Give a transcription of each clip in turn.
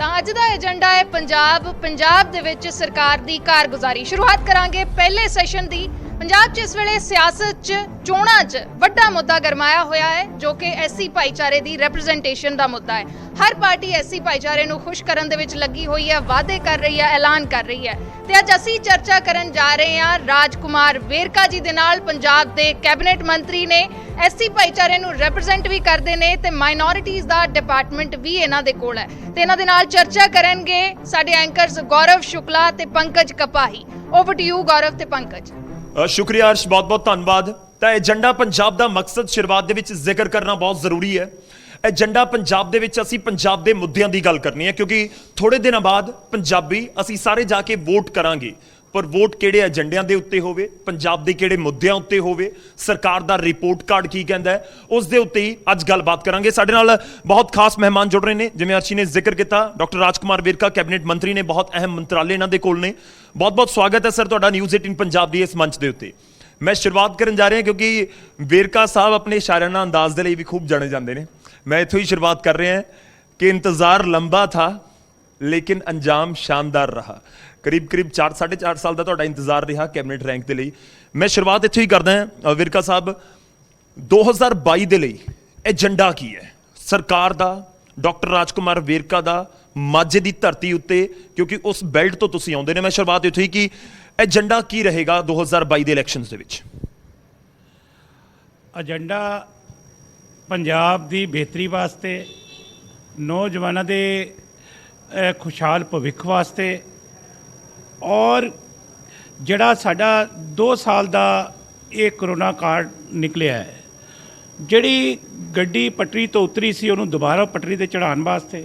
ਤਾਂ ਅੱਜ ਦਾ ਏਜੰਡਾ ਹੈ ਪੰਜਾਬ ਦੇ ਵਿੱਚ ਸਰਕਾਰ ਦੀ ਕਾਰਗੁਜ਼ਾਰੀ। ਸ਼ੁਰੂਆਤ ਕਰਾਂਗੇ ਪਹਿਲੇ ਸੈਸ਼ਨ ਦੀ। ਪੰਜਾਬ 'ਚ ਇਸ ਵੇਲੇ ਸਿਆਸਤ 'ਚ ਚੋਣਾਂ 'ਚ ਵੱਡਾ ਮੁੱਦਾ ਗਰਮਾਇਆ ਹੋਇਆ ਹੈ ਜੋ ਕਿ ਐਸਸੀ ਭਾਈਚਾਰੇ ਦੀ ਰਿਪਰੈਜ਼ੈਂਟੇਸ਼ਨ ਦਾ ਮੁੱਦਾ ਹੈ। ਹਰ ਪਾਰਟੀ ਐਸਸੀ ਭਾਈਚਾਰੇ ਨੂੰ ਖੁਸ਼ ਕਰਨ ਦੇ ਵਿੱਚ ਲੱਗੀ ਹੋਈ ਹੈ, ਵਾਅਦੇ ਕਰ ਰਹੀ ਹੈ, ਐਲਾਨ ਕਰ ਰਹੀ ਹੈ। ਤੇ ਅੱਜ ਅਸੀਂ ਚਰਚਾ ਕਰਨ ਜਾ ਰਹੇ ਹਾਂ ਰਾਜਕੁਮਾਰ ਵੇਰਕਾ ਜੀ ਦੇ ਨਾਲ। ਪੰਜਾਬ ਦੇ ਕੈਬਨਿਟ ਮੰਤਰੀ ਨੇ, ਐਸਸੀ ਭਾਈਚਾਰੇ ਨੂੰ ਰਿਪਰੈਜ਼ੈਂਟ ਵੀ ਕਰਦੇ ਨੇ ਤੇ ਮਾਈਨੋਰਿਟੀਜ਼ ਦਾ ਡਿਪਾਰਟਮੈਂਟ ਵੀ ਇਹਨਾਂ ਦੇ ਕੋਲ ਹੈ। ਤੇ ਇਹਨਾਂ ਦੇ ਨਾਲ ਚਰਚਾ ਕਰਨਗੇ ਸਾਡੇ ਐਂਕਰਸ ਗੌਰਵ ਸ਼ੁਕਲਾ ਤੇ ਪੰਕਜ ਕਪਾਹੀ। ਓਵਰ ਟੂ ਯੂ ਗੌਰਵ ਤੇ ਪੰਕਜ। शुक्रिया अर्श, बहुत बहुत धन्यवाद। तो एजेंडा पंजाब का मकसद शुरुआत के विच जिक्र करना बहुत जरूरी है। एजेंडा पंजाब दे विच असीं पंजाब दे मुद्दों की गल करनी है क्योंकि थोड़े दिनों बाद पंजाबी असीं सारे जाके वोट करांगे, पर वोट किहड़े एजेंडिਆਂ ਦੇ ਉੱਤੇ ਹੋਵੇ, ਪੰਜਾਬ ਦੇ ਕਿਹੜੇ ਮੁੱਦਿਆਂ ਉੱਤੇ ਹੋਵੇ, ਸਰਕਾਰ ਦਾ ਰਿਪੋर्ट ਕਾਰਡ ਕੀ ਕਹਿੰਦਾ ਹੈ, ਉਸ ਦੇ ਉੱਤੇ ਹੀ ਅੱਜ ਗੱਲਬਾਤ ਕਰਾਂਗੇ। ਸਾਡੇ ਨਾਲ ਬਹੁਤ ਖਾਸ ਮਹਿਮਾਨ ਜੁੜ ਰਹੇ ਨੇ, ਜਿਵੇਂ ਅਰਸ਼ੀ ਨੇ ਜ਼ਿਕਰ ਕੀਤਾ, ਡਾਕਟਰ ਰਾਜਕੁਮਾਰ ਵੇਰਕਾ ਕੈਬਨਿਟ ਮੰਤਰੀ ਨੇ, ਬਹੁਤ ਅਹਿਮ ਮੰਤਰਾਲੇ ਇਹਨਾਂ ਦੇ ਕੋਲ ਨੇ। ਬਹੁਤ ਬਹੁਤ ਸਵਾਗਤ ਹੈ ਸਰ ਤੁਹਾਡਾ ਨਿਊਜ਼ 18 ਪੰਜਾਬ ਦੀ ਇਸ ਮੰਚ ਦੇ ਉੱਤੇ। ਮੈਂ ਸ਼ੁਰੂਆਤ ਕਰਨ ਜਾ ਰਿਹਾ ਕਿਉਂਕਿ ਵੇਰਕਾ ਸਾਹਿਬ ਆਪਣੇ ਸ਼ਾਇਰਾਨਾ ਅੰਦਾਜ਼ ਦੇ ਲਈ ਵੀ ਖੂਬ ਜਾਣੇ ਜਾਂਦੇ ਨੇ। ਮੈਂ ਇੱਥੋਂ ਹੀ ਸ਼ੁਰੂਆਤ ਕਰ ਰਿਹਾ ਕਿ ਇੰਤਜ਼ਾਰ ਲੰਬਾ ਥਾ लेकिन अंजाम शानदार रहा। करीब 4-4.5 साल का तुहाडा इंतजार रहा कैबिनेट रैंक के लिए। मैं शुरुआत इत्थों ही करदा हां विरका साहब, 2022 के लिए एजेंडा की है सरकार का, डॉक्टर राजकुमार वेरका का माझे की धरती उत्ते, क्योंकि उस बेल्ट तो तुसीं आउंदे ने। मैं शुरुआत इत्थों ही कि एजेंडा की रहेगा 2022 के इलैक्शनस दे विच? एजेंडा पंजाब की बेहतरी वास्ते, नौजवानों के खुशहाल भविख वास्ते, और जड़ा साडा 2 साल का ये करोना कार्ड निकलिया है, जिहड़ी गड्डी पटरी तो उतरी सी उन्होंने दोबारा पटरी ते चढ़ाउण वास्ते,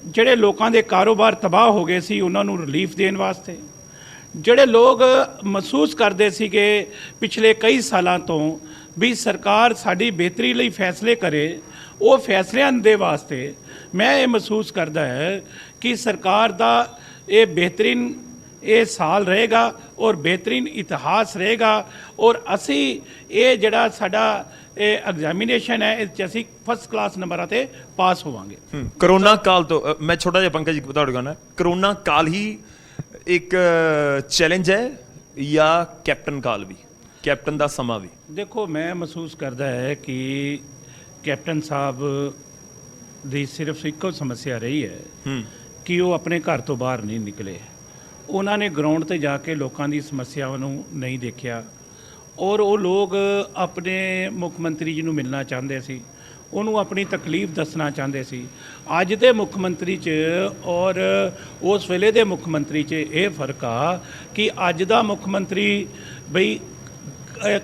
जिहड़े लोगों के कारोबार तबाह हो गए सी उन्होंने रिलीफ देने वास्ते, जिहड़े लोग महसूस करते सी कि पिछले कई सालों तो भी सरकार साडी बेहतरी लई फैसले करे, वो फैसलों दे वास्ते मैं ये महसूस करता है कि सरकार का ये बेहतरीन ये साल रहेगा और बेहतरीन इतिहास रहेगा, और असी ये जड़ा साडा एग्जामिनेशन है इस असी फर्स्ट क्लास नंबर ते पास होवांगे। करोना काल तो मैं छोटा जिहा पंकज जी बता दूंगा ना, करोना काल ही एक चैलेंज है या कैप्टन काल भी, कैप्टन का समा भी? देखो, मैं महसूस करता है कि कैप्टन साहब ਦੀ ਸਿਰਫ ਇੱਕੋ ਸਮੱਸਿਆ ਰਹੀ ਹੈ ਕਿ ਉਹ ਆਪਣੇ ਘਰ ਤੋਂ ਬਾਹਰ ਨਹੀਂ ਨਿਕਲੇ। ਉਹਨਾਂ ਨੇ ਗਰਾਊਂਡ ਤੇ ਜਾ ਕੇ ਲੋਕਾਂ ਦੀ ਸਮੱਸਿਆਵਾਂ ਨੂੰ ਨਹੀਂ ਦੇਖਿਆ, ਔਰ ਉਹ ਲੋਕ ਆਪਣੇ ਮੁੱਖ ਮੰਤਰੀ ਜੀ ਨੂੰ ਮਿਲਣਾ ਚਾਹੁੰਦੇ ਸੀ, ਉਹਨੂੰ ਆਪਣੀ ਤਕਲੀਫ ਦੱਸਣਾ ਚਾਹੁੰਦੇ ਸੀ। ਅੱਜ ਦੇ ਮੁੱਖ ਮੰਤਰੀ 'ਚ ਔਰ ਉਸ ਵੇਲੇ ਦੇ ਮੁੱਖ ਮੰਤਰੀ 'ਚ ਇਹ ਫਰਕ ਆ ਕਿ ਅੱਜ ਦਾ ਮੁੱਖ ਮੰਤਰੀ ਬਈ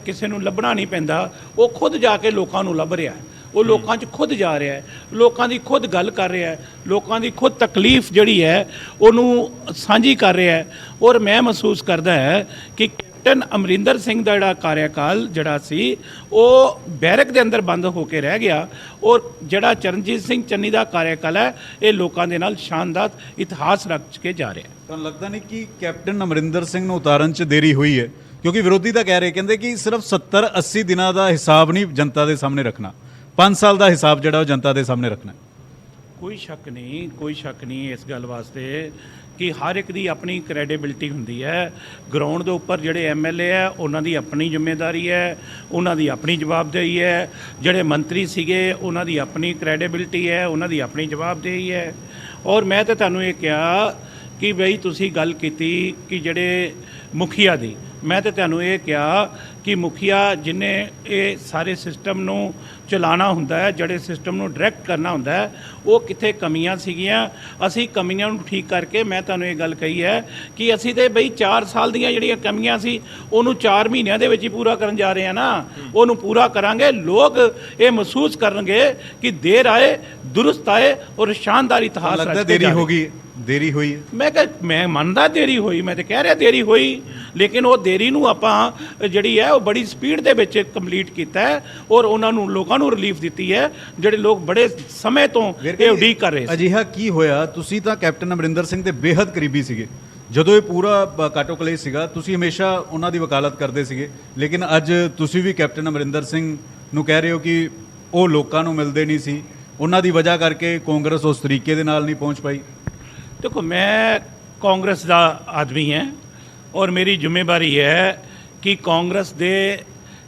ਕਿਸੇ ਨੂੰ ਲੱਭਣਾ ਨਹੀਂ ਪੈਂਦਾ, ਉਹ ਖੁਦ ਜਾ ਕੇ ਲੋਕਾਂ ਨੂੰ ਲੱਭ ਰਿਹਾ, ਉਹ ਲੋਕਾਂ 'ਚ ਖੁਦ ਜਾ ਰਿਹਾ ਹੈ, ਲੋਕਾਂ ਦੀ ਖੁਦ ਗੱਲ ਕਰ ਰਿਹਾ ਹੈ, ਲੋਕਾਂ ਦੀ ਖੁਦ ਤਕਲੀਫ ਜਿਹੜੀ ਹੈ ਉਹਨੂੰ ਸਾਂਝੀ ਕਰ ਰਿਹਾ ਹੈ। ਔਰ ਮੈਂ ਮਹਿਸੂਸ ਕਰਦਾ ਹੈ ਕਿ ਕੈਪਟਨ ਅਮਰਿੰਦਰ ਸਿੰਘ ਦਾ ਜਿਹੜਾ ਕਾਰਿਆਕਾਲ ਜਿਹੜਾ ਸੀ ਉਹ ਬੈਰਕ ਦੇ ਅੰਦਰ ਬੰਦ ਹੋ ਕੇ ਰਹਿ ਗਿਆ, ਔਰ ਜਿਹੜਾ ਚਰਨਜੀਤ ਸਿੰਘ ਚੰਨੀ ਦਾ ਕਾਰਿਆਕਾਲ ਹੈ ਇਹ ਲੋਕਾਂ ਦੇ ਨਾਲ ਸ਼ਾਨਦਾਰ ਇਤਿਹਾਸ ਰਚ ਕੇ ਜਾ ਰਿਹਾ। ਤੁਹਾਨੂੰ ਲੱਗਦਾ ਨਹੀਂ ਕਿ ਕੈਪਟਨ ਅਮਰਿੰਦਰ ਸਿੰਘ ਨੂੰ ਉਤਾਰਨ 'ਚ ਦੇਰੀ ਹੋਈ ਹੈ? ਕਿਉਂਕਿ ਵਿਰੋਧੀ ਤਾਂ ਕਹਿ ਰਹੇ, ਕਹਿੰਦੇ ਕਿ ਸਿਰਫ 70-80 ਦਿਨਾਂ ਦਾ ਹਿਸਾਬ ਨਹੀਂ ਜਨਤਾ ਦੇ ਸਾਹਮਣੇ ਰੱਖਣਾ, 5 ਸਾਲ ਦਾ ਹਿਸਾਬ ਜਿਹੜਾ ਉਹ ਜਨਤਾ ਦੇ ਸਾਹਮਣੇ ਰੱਖਣਾ। ਕੋਈ ਸ਼ੱਕ ਨਹੀਂ ਇਸ ਗੱਲ ਵਾਸਤੇ ਕਿ ਹਰ ਇੱਕ ਦੀ ਆਪਣੀ ਕ੍ਰੈਡੀਬਿਲਟੀ ਹੁੰਦੀ ਹੈ। ਗਰਾਊਂਡ ਦੇ ਉੱਪਰ ਜਿਹੜੇ ਐਮਐਲਏ ਹੈ ਉਹਨਾਂ ਦੀ ਆਪਣੀ ਜ਼ਿੰਮੇਵਾਰੀ ਹੈ, ਉਹਨਾਂ ਦੀ ਆਪਣੀ ਜਵਾਬਦੇਹੀ ਹੈ, ਜਿਹੜੇ ਮੰਤਰੀ ਸੀਗੇ ਉਹਨਾਂ ਦੀ ਆਪਣੀ ਕ੍ਰੈਡੀਬਿਲਟੀ ਹੈ, ਉਹਨਾਂ ਦੀ ਆਪਣੀ ਜਵਾਬਦੇਹੀ ਹੈ। ਔਰ ਮੈਂ ਤਾਂ ਤੁਹਾਨੂੰ ਇਹ ਕਿਹਾ ਕਿ ਬਈ ਤੁਸੀਂ ਗੱਲ ਕੀਤੀ ਕਿ ਜਿਹੜੇ ਮੁਖੀਆ ਦੀ, ਮੈਂ ਤਾਂ ਤੁਹਾਨੂੰ ਇਹ ਕਿਹਾ ਕਿ ਮੁਖੀਆ ਜਿਹਨੇ ਇਹ ਸਾਰੇ ਸਿਸਟਮ ਨੂੰ ਚਲਾਉਣਾ ਹੁੰਦਾ ਹੈ, ਜਿਹੜੇ ਸਿਸਟਮ ਨੂੰ ਡਾਇਰੈਕਟ ਕਰਨਾ ਹੁੰਦਾ ਹੈ, ਉਹ ਕਿੱਥੇ ਕਮੀਆਂ ਸੀਗੀਆਂ, ਅਸੀਂ ਕਮੀਆਂ ਨੂੰ ਠੀਕ ਕਰਕੇ ਮੈਂ ਤੁਹਾਨੂੰ ਇਹ ਗੱਲ ਕਹੀ ਹੈ ਕਿ ਅਸੀਂ ਤੇ ਬਈ 4 ਸਾਲ ਦੀਆਂ ਜਿਹੜੀਆਂ ਕਮੀਆਂ ਸੀ ਉਹਨੂੰ 4 ਮਹੀਨਿਆਂ ਦੇ ਵਿੱਚ ਹੀ ਪੂਰਾ ਕਰਨ ਜਾ ਰਹੇ ਹਾਂ ਨਾ, ਉਹਨੂੰ ਪੂਰਾ ਕਰਾਂਗੇ। ਲੋਕ ਇਹ ਮਹਿਸੂਸ ਕਰਨਗੇ ਕਿ ਦੇਰ ਆਏ ਦੁਰਸਤ ਆਏ ਔਰ ਸ਼ਾਨਦਾਰ ਇਤਿਹਾਸ ਲੱਗਦਾ ਦੇਰੀ ਹੋ ਗਈ, ਦੇਰੀ ਹੋਈ ਹੈ। ਮੈਂ ਮੰਨਦਾ ਦੇਰੀ ਹੋਈ, ਮੈਂ ਤਾਂ ਕਹਿ ਰਿਹਾ ਦੇਰੀ ਹੋਈ, ਲੇਕਿਨ ਉਹ ਦੇਰੀ ਨੂੰ ਆਪਾਂ ਜਿਹੜੀ ਹੈ ਉਹ ਬੜੀ ਸਪੀਡ ਦੇ ਵਿੱਚ ਕੰਪਲੀਟ ਕੀਤਾ ਹੈ, ਔਰ ਉਹਨਾਂ ਨੂੰ ਲੋਕਾਂ ਨੂੰ ਰਿਲੀਫ ਦਿੱਤੀ ਹੈ ਜਿਹੜੇ ਲੋਕ ਬੜੇ ਸਮੇਂ ਤੋਂ ਇਹ ਉਡੀਕ ਕਰ ਰਹੇ ਸੀ। ਅਜਿਹਾ ਕੀ ਹੋਇਆ? ਤੁਸੀਂ ਤਾਂ ਕੈਪਟਨ ਅਮਰਿੰਦਰ ਸਿੰਘ ਦੇ ਬੇਹੱਦ ਕਰੀਬੀ ਸੀਗੇ ਜਦੋਂ ਇਹ ਪੂਰਾ ਕਾਟੋ ਕਲੇਸ਼ ਸੀਗਾ, ਤੁਸੀਂ ਹਮੇਸ਼ਾ ਉਹਨਾਂ ਦੀ ਵਕਾਲਤ ਕਰਦੇ ਸੀਗੇ, ਲੇਕਿਨ ਅੱਜ ਤੁਸੀਂ ਵੀ ਕੈਪਟਨ ਅਮਰਿੰਦਰ ਸਿੰਘ ਨੂੰ ਕਹਿ ਰਹੇ ਹੋ ਕਿ ਉਹ ਲੋਕਾਂ ਨੂੰ ਮਿਲਦੇ ਨਹੀਂ ਸੀ, ਉਹਨਾਂ ਦੀ ਵਜ੍ਹਾ ਕਰਕੇ ਕਾਂਗਰਸ ਉਸ ਤਰੀਕੇ ਦੇ ਨਾਲ ਨਹੀਂ ਪਹੁੰਚ ਪਾਈ? देखो, मैं कांग्रेस ਦਾ ਆਦਮੀ ਹੈ ਔਰ ਮੇਰੀ ਜ਼ਿੰਮੇਵਾਰੀ ਹੈ ਕਿ ਕਾਂਗਰਸ ਦੇ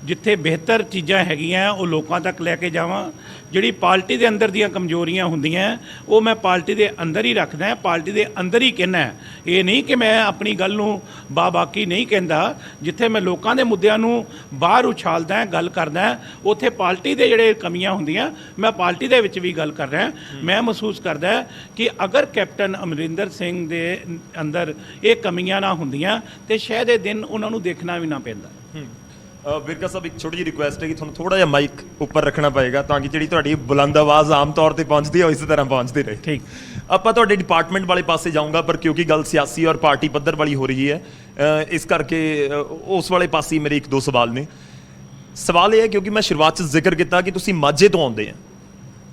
ਜਿੱਥੇ ਬਿਹਤਰ ਚੀਜ਼ਾਂ ਹੈਗੀਆਂ ਉਹ ਲੋਕਾਂ ਤੱਕ ਲੈ ਕੇ ਜਾਵਾਂ। ਜਿਹੜੀ ਪਾਰਟੀ ਦੇ ਅੰਦਰ ਦੀਆਂ ਕਮਜ਼ੋਰੀਆਂ ਹੁੰਦੀਆਂ ਉਹ ਮੈਂ ਪਾਰਟੀ ਦੇ ਅੰਦਰ ਹੀ ਰੱਖਦਾ ਹੈ, ਪਾਰਟੀ ਦੇ ਅੰਦਰ ਹੀ ਕਹਿਣਾ ਹੈ। ਇਹ ਨਹੀਂ ਕਿ ਮੈਂ ਆਪਣੀ ਗੱਲ ਨੂੰ ਬਾਕੀ ਨਹੀਂ ਕਹਿੰਦਾ। ਜਿੱਥੇ ਮੈਂ ਲੋਕਾਂ ਦੇ ਮੁੱਦਿਆਂ ਨੂੰ ਬਾਹਰ ਉਛਾਲਦਾ ਹੈ, ਗੱਲ ਕਰਦਾ ਹੈ, ਉੱਥੇ ਪਾਰਟੀ ਦੇ ਜਿਹੜੇ ਕਮੀਆਂ ਹੁੰਦੀਆਂ ਮੈਂ ਪਾਰਟੀ ਦੇ ਵਿੱਚ ਵੀ ਗੱਲ ਕਰ ਰਿਹਾ। ਮੈਂ ਮਹਿਸੂਸ ਕਰਦਾ ਕਿ ਅਗਰ ਕੈਪਟਨ ਅਮਰਿੰਦਰ ਸਿੰਘ ਦੇ ਅੰਦਰ ਇਹ ਕਮੀਆਂ ਨਾ ਹੁੰਦੀਆਂ ਤੇ ਸ਼ਾਇਦ ਇਹ ਦਿਨ ਉਹਨਾਂ ਨੂੰ ਦੇਖਣਾ ਵੀ ਨਾ ਪੈਂਦਾ। ਵਿਰਕਾ ਸਾਹਿਬ, ਇੱਕ ਛੋਟੀ ਜਿਹੀ ਰਿਕੁਐਸਟ ਹੈ ਕਿ ਤੁਹਾਨੂੰ ਥੋੜਾ ਜਿਹਾ ਮਾਈਕ ਉੱਪਰ ਰੱਖਣਾ ਪਏਗਾ ਤਾਂ ਕਿ ਜਿਹੜੀ ਤੁਹਾਡੀ ਬੁਲੰਦ ਆਵਾਜ਼ ਆਮ ਤੌਰ ਤੇ ਪਹੁੰਚਦੀ ਹੈ ਉਹ ਇਸੇ ਤਰ੍ਹਾਂ ਪਹੁੰਚਦੀ ਰਹੇ। ਠੀਕ। ਆਪਾਂ ਤੁਹਾਡੇ ਡਿਪਾਰਟਮੈਂਟ ਵਾਲੇ ਪਾਸੇ ਜਾਊਂਗਾ, ਪਰ ਕਿਉਂਕਿ ਗੱਲ ਸਿਆਸੀ ਔਰ ਪਾਰਟੀ ਪੱਧਰ ਵਾਲੀ ਹੋ ਰਹੀ ਹੈ, ਇਸ ਕਰਕੇ ਉਸ ਵਾਲੇ ਪਾਸੇ ਮੇਰੇ ਇੱਕ ਦੋ ਸਵਾਲ ਨੇ। ਸਵਾਲ ਇਹ ਹੈ ਕਿਉਂਕਿ ਮੈਂ ਸ਼ੁਰੂਆਤ 'ਚ ਜ਼ਿਕਰ ਕੀਤਾ ਕਿ ਤੁਸੀਂ ਮਾਝੇ ਤੋਂ ਆਉਂਦੇ ਆ।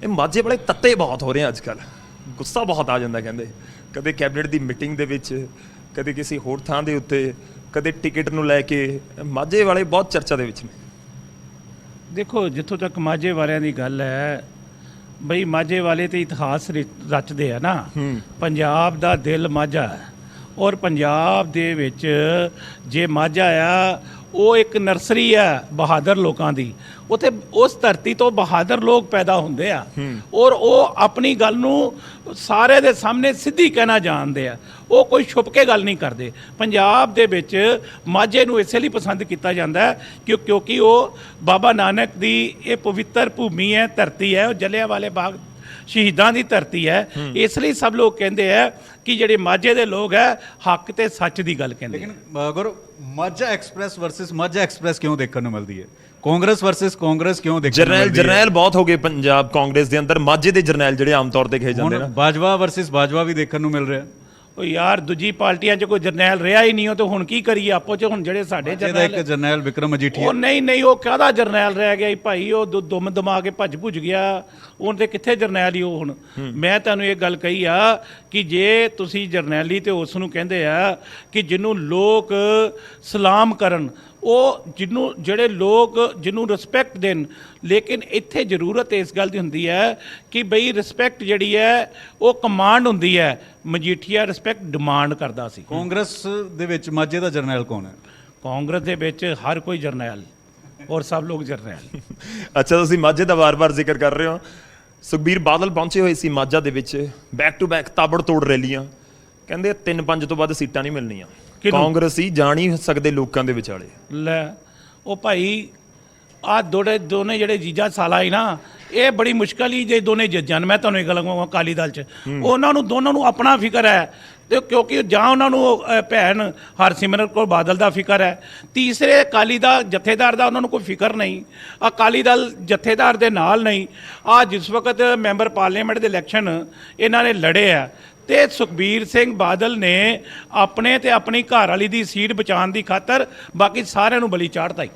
ਇਹ ਮਾਝੇ ਵਾਲੇ ਤੱਤੇ ਬਹੁਤ ਹੋ ਰਹੇ ਆ ਅੱਜ ਕੱਲ੍ਹ, ਗੁੱਸਾ ਬਹੁਤ ਆ ਜਾਂਦਾ। ਕਹਿੰਦੇ ਕਦੇ ਕੈਬਨਿਟ ਦੀ ਮੀਟਿੰਗ ਦੇ ਵਿੱਚ, ਕਦੇ ਕਿਸੇ ਹੋਰ ਥਾਂ ਦੇ ਉੱਤੇ, ਕਦੇ ਟਿਕਟ ਨੂੰ ਲੈ ਕੇ ਮਾਝੇ ਵਾਲੇ ਬਹੁਤ ਚਰਚਾ ਦੇ ਵਿੱਚ ਨੇ। ਦੇਖੋ, ਜਿੱਥੋਂ ਤੱਕ ਮਾਝੇ ਵਾਲਿਆਂ ਦੀ ਗੱਲ ਹੈ, ਬਈ ਮਾਝੇ ਵਾਲੇ ਤੇ ਇਤਿਹਾਸ ਰਚਦੇ ਆ ਨਾ। ਪੰਜਾਬ ਦਾ ਦਿਲ ਮਾਝਾ ਹੈ ਔਰ ਪੰਜਾਬ ਦੇ ਵਿੱਚ ਜੇ ਮਾਝਾ ਆ ਉਹ ਇੱਕ ਨਰਸਰੀ ਆ ਬਹਾਦਰ ਲੋਕਾਂ ਦੀ। ਉੱਥੇ ਉਸ ਧਰਤੀ ਤੋਂ ਬਹਾਦਰ ਲੋਕ ਪੈਦਾ ਹੁੰਦੇ ਆ ਔਰ ਉਹ ਆਪਣੀ ਗੱਲ ਨੂੰ ਸਾਰੇ ਦੇ ਸਾਹਮਣੇ ਸਿੱਧੀ ਕਹਿਣਾ ਜਾਣਦੇ ਆ। ਉਹ ਕੋਈ ਛੁਪ ਕੇ ਗੱਲ ਨਹੀਂ ਕਰਦੇ। ਪੰਜਾਬ ਦੇ ਵਿੱਚ ਮਾਝੇ ਨੂੰ ਇਸੇ ਲਈ ਪਸੰਦ ਕੀਤਾ ਜਾਂਦਾ ਹੈ ਕਿਉਂਕਿ ਉਹ ਬਾਬਾ ਨਾਨਕ ਦੀ ਇਹ ਪਵਿੱਤਰ ਭੂਮੀ ਹੈ, ਧਰਤੀ ਹੈ, ਉਹ ਜਲਿਆਂਵਾਲੇ ਬਾਗ ਸ਼ਹੀਦਾਂ ਦੀ ਧਰਤੀ ਹੈ। ਇਸ ਲਈ ਸਭ ਲੋਕ ਕਹਿੰਦੇ ਆ ਕਿ ਜਿਹੜੇ ਮਾਝੇ ਦੇ ਲੋਕ ਹੈ ਹੱਕ ਤੇ ਸੱਚ ਦੀ ਗੱਲ ਕਹਿੰਦੇ। ਲੇਕਿਨ ਅਗਰ Majha express versus Majha express ਕਿਉਂ ਦੇਖਣ ਨੂੰ ਮਿਲਦੀ ਹੈ? ਕਾਂਗਰਸ ਵਰਸਸ ਕਾਂਗਰਸ ਕਿਉਂ ਦੇਖਣ ਨੂੰ ਮਿਲਦੀ ਹੈ? ਜਰਨੈਲ ਬਹੁਤ ਹੋ ਗਏ ਪੰਜਾਬ ਕਾਂਗਰਸ ਦੇ ਅੰਦਰ, ਮਾਝੇ ਦੇ ਜਰਨੈਲ ਜਿਹੜੇ ਆਮ ਤੌਰ ਤੇ ਕਹੇ ਜਾਂਦੇ ਨੇ। ਬਾਜਵਾ ਵਰਸਸ ਬਾਜਵਾ ਵੀ ਦੇਖਣ ਨੂੰ ਮਿਲ ਰਿਹਾ। ਉਹ ਯਾਰ ਦੂਜੀ ਪਾਰਟੀਆਂ 'ਚ ਕੋਈ ਜਰਨੈਲ ਰਿਹਾ ਹੀ ਨਹੀਂ। ਉਹ ਤੇ ਹੁਣ ਕੀ ਕਰੀਏ ਆਪੋ 'ਚ? ਹੁਣ ਜਿਹੜੇ ਸਾਡੇ ਜਰਨੈਲ, ਇੱਕ ਜਰਨੈਲ ਵਿਕਰਮ ਮਜੀਠੀਆ, ਉਹ ਨਹੀਂ ਉਹ ਕਾਹਦਾ ਜਰਨੈਲ ਰਹਿ ਗਿਆ ਭਾਈ? ਉਹ ਦੁਮ ਦਮਾ ਕੇ ਭੁੱਜ ਗਿਆ। ਉਹਨ ਤੇ ਕਿੱਥੇ ਜਰਨੈਲ ਹੀ ਉਹ ਹੁਣ। ਮੈਂ ਤੁਹਾਨੂੰ ਇਹ ਗੱਲ ਕਹੀ ਆ ਕਿ ਜੇ ਤੁਸੀਂ ਜਰਨੈਲੀ ਤੇ ਉਸ ਨੂੰ ਕਹਿੰਦੇ ਆ ਕਿ ਜਿਹਨੂੰ ਲੋਕ ਸਲਾਮ ਕਰਨ, ਉਹ ਜਿਹੜੇ ਲੋਕ ਜਿਹਨੂੰ ਰਿਸਪੈਕਟ ਦੇਣ। ਲੇਕਿਨ ਇੱਥੇ ਜ਼ਰੂਰਤ ਇਸ ਗੱਲ ਦੀ ਹੁੰਦੀ ਹੈ ਕਿ ਬਈ ਰਿਸਪੈਕਟ ਜਿਹੜੀ ਹੈ ਉਹ ਕਮਾਂਡ ਹੁੰਦੀ ਹੈ। ਮਜੀਠੀਆ ਰਿਸਪੈਕਟ ਡਿਮਾਂਡ ਕਰਦਾ ਸੀ। ਕਾਂਗਰਸ ਦੇ ਵਿੱਚ ਮਾਝੇ ਦਾ ਜਰਨੈਲ ਕੌਣ ਹੈ? ਕਾਂਗਰਸ ਦੇ ਵਿੱਚ ਹਰ ਕੋਈ ਜਰਨੈਲ ਔਰ ਸਭ ਲੋਕ ਜਰਨੈਲ। ਅੱਛਾ, ਤੁਸੀਂ ਮਾਝੇ ਦਾ ਵਾਰ-ਵਾਰ ਜ਼ਿਕਰ ਕਰ ਰਹੇ ਹੋ। ਸੁਖਬੀਰ ਬਾਦਲ ਪਹੁੰਚੇ ਹੋਏ ਸੀ ਮਾਝਾ ਦੇ ਵਿੱਚ, ਬੈਕ ਟੂ ਬੈਕ ਤਾਬੜਤੋੜ ਰੈਲੀਆਂ। ਕਹਿੰਦੇ 3-5 ਤੋਂ ਵੱਧ ਸੀਟਾਂ ਨਹੀਂ ਮਿਲਣੀਆਂ। ਕਾਂਗਰਸੀ ਜਾਣ ਹੀ ਸਕਦੇ ਲੋਕਾਂ ਦੇ ਵਿਚਾਲੇ। ਲੈ ਉਹ ਭਾਈ ਆ ਦੋਨੇ ਜਿਹੜੇ ਜੀਜਾ ਸਾਲਾ ਹੀ ਨਾ, ਇਹ ਬੜੀ ਮੁਸ਼ਕਲ ਹੀ ਜੇ ਦੋਨੇ ਜੱਜਾਂ। ਮੈਂ ਤੁਹਾਨੂੰ ਇਹ ਗੱਲ ਕਹਾਂਗਾ ਅਕਾਲੀ ਦਲ 'ਚ ਉਹਨਾਂ ਨੂੰ ਦੋਨਾਂ ਨੂੰ ਆਪਣਾ ਫਿਕਰ ਹੈ ਤੇ ਕਿਉਂਕਿ ਜਾਂ ਉਹਨਾਂ ਨੂੰ ਭੈਣ ਹਰਸਿਮਰਤ ਕੌਰ ਬਾਦਲ ਦਾ ਫਿਕਰ ਹੈ, ਤੀਸਰੇ ਅਕਾਲੀ ਦਾ ਜਥੇਦਾਰ ਦਾ ਉਹਨਾਂ ਨੂੰ ਕੋਈ ਫਿਕਰ ਨਹੀਂ। ਅਕਾਲੀ ਦਲ ਜਥੇਦਾਰ ਦੇ ਨਾਲ ਨਹੀਂ। ਆ ਜਿਸ ਵਕਤ ਮੈਂਬਰ ਪਾਰਲੀਮੈਂਟ ਦੇ ਇਲੈਕਸ਼ਨ ਇਹਨਾਂ ਨੇ ਲੜੇ ਆ ਤੇ ਸੁਖਬੀਰ ਸਿੰਘ ਬਾਦਲ ਨੇ ਆਪਣੇ ਤੇ ਆਪਣੀ ਘਰ ਵਾਲੀ ਦੀ ਸੀਟ ਬਚਾਉਣ ਦੀ ਖਾਤਰ ਬਾਕੀ ਸਾਰਿਆਂ ਨੂੰ ਬਲੀ ਚਾੜਤਾ ਹੀ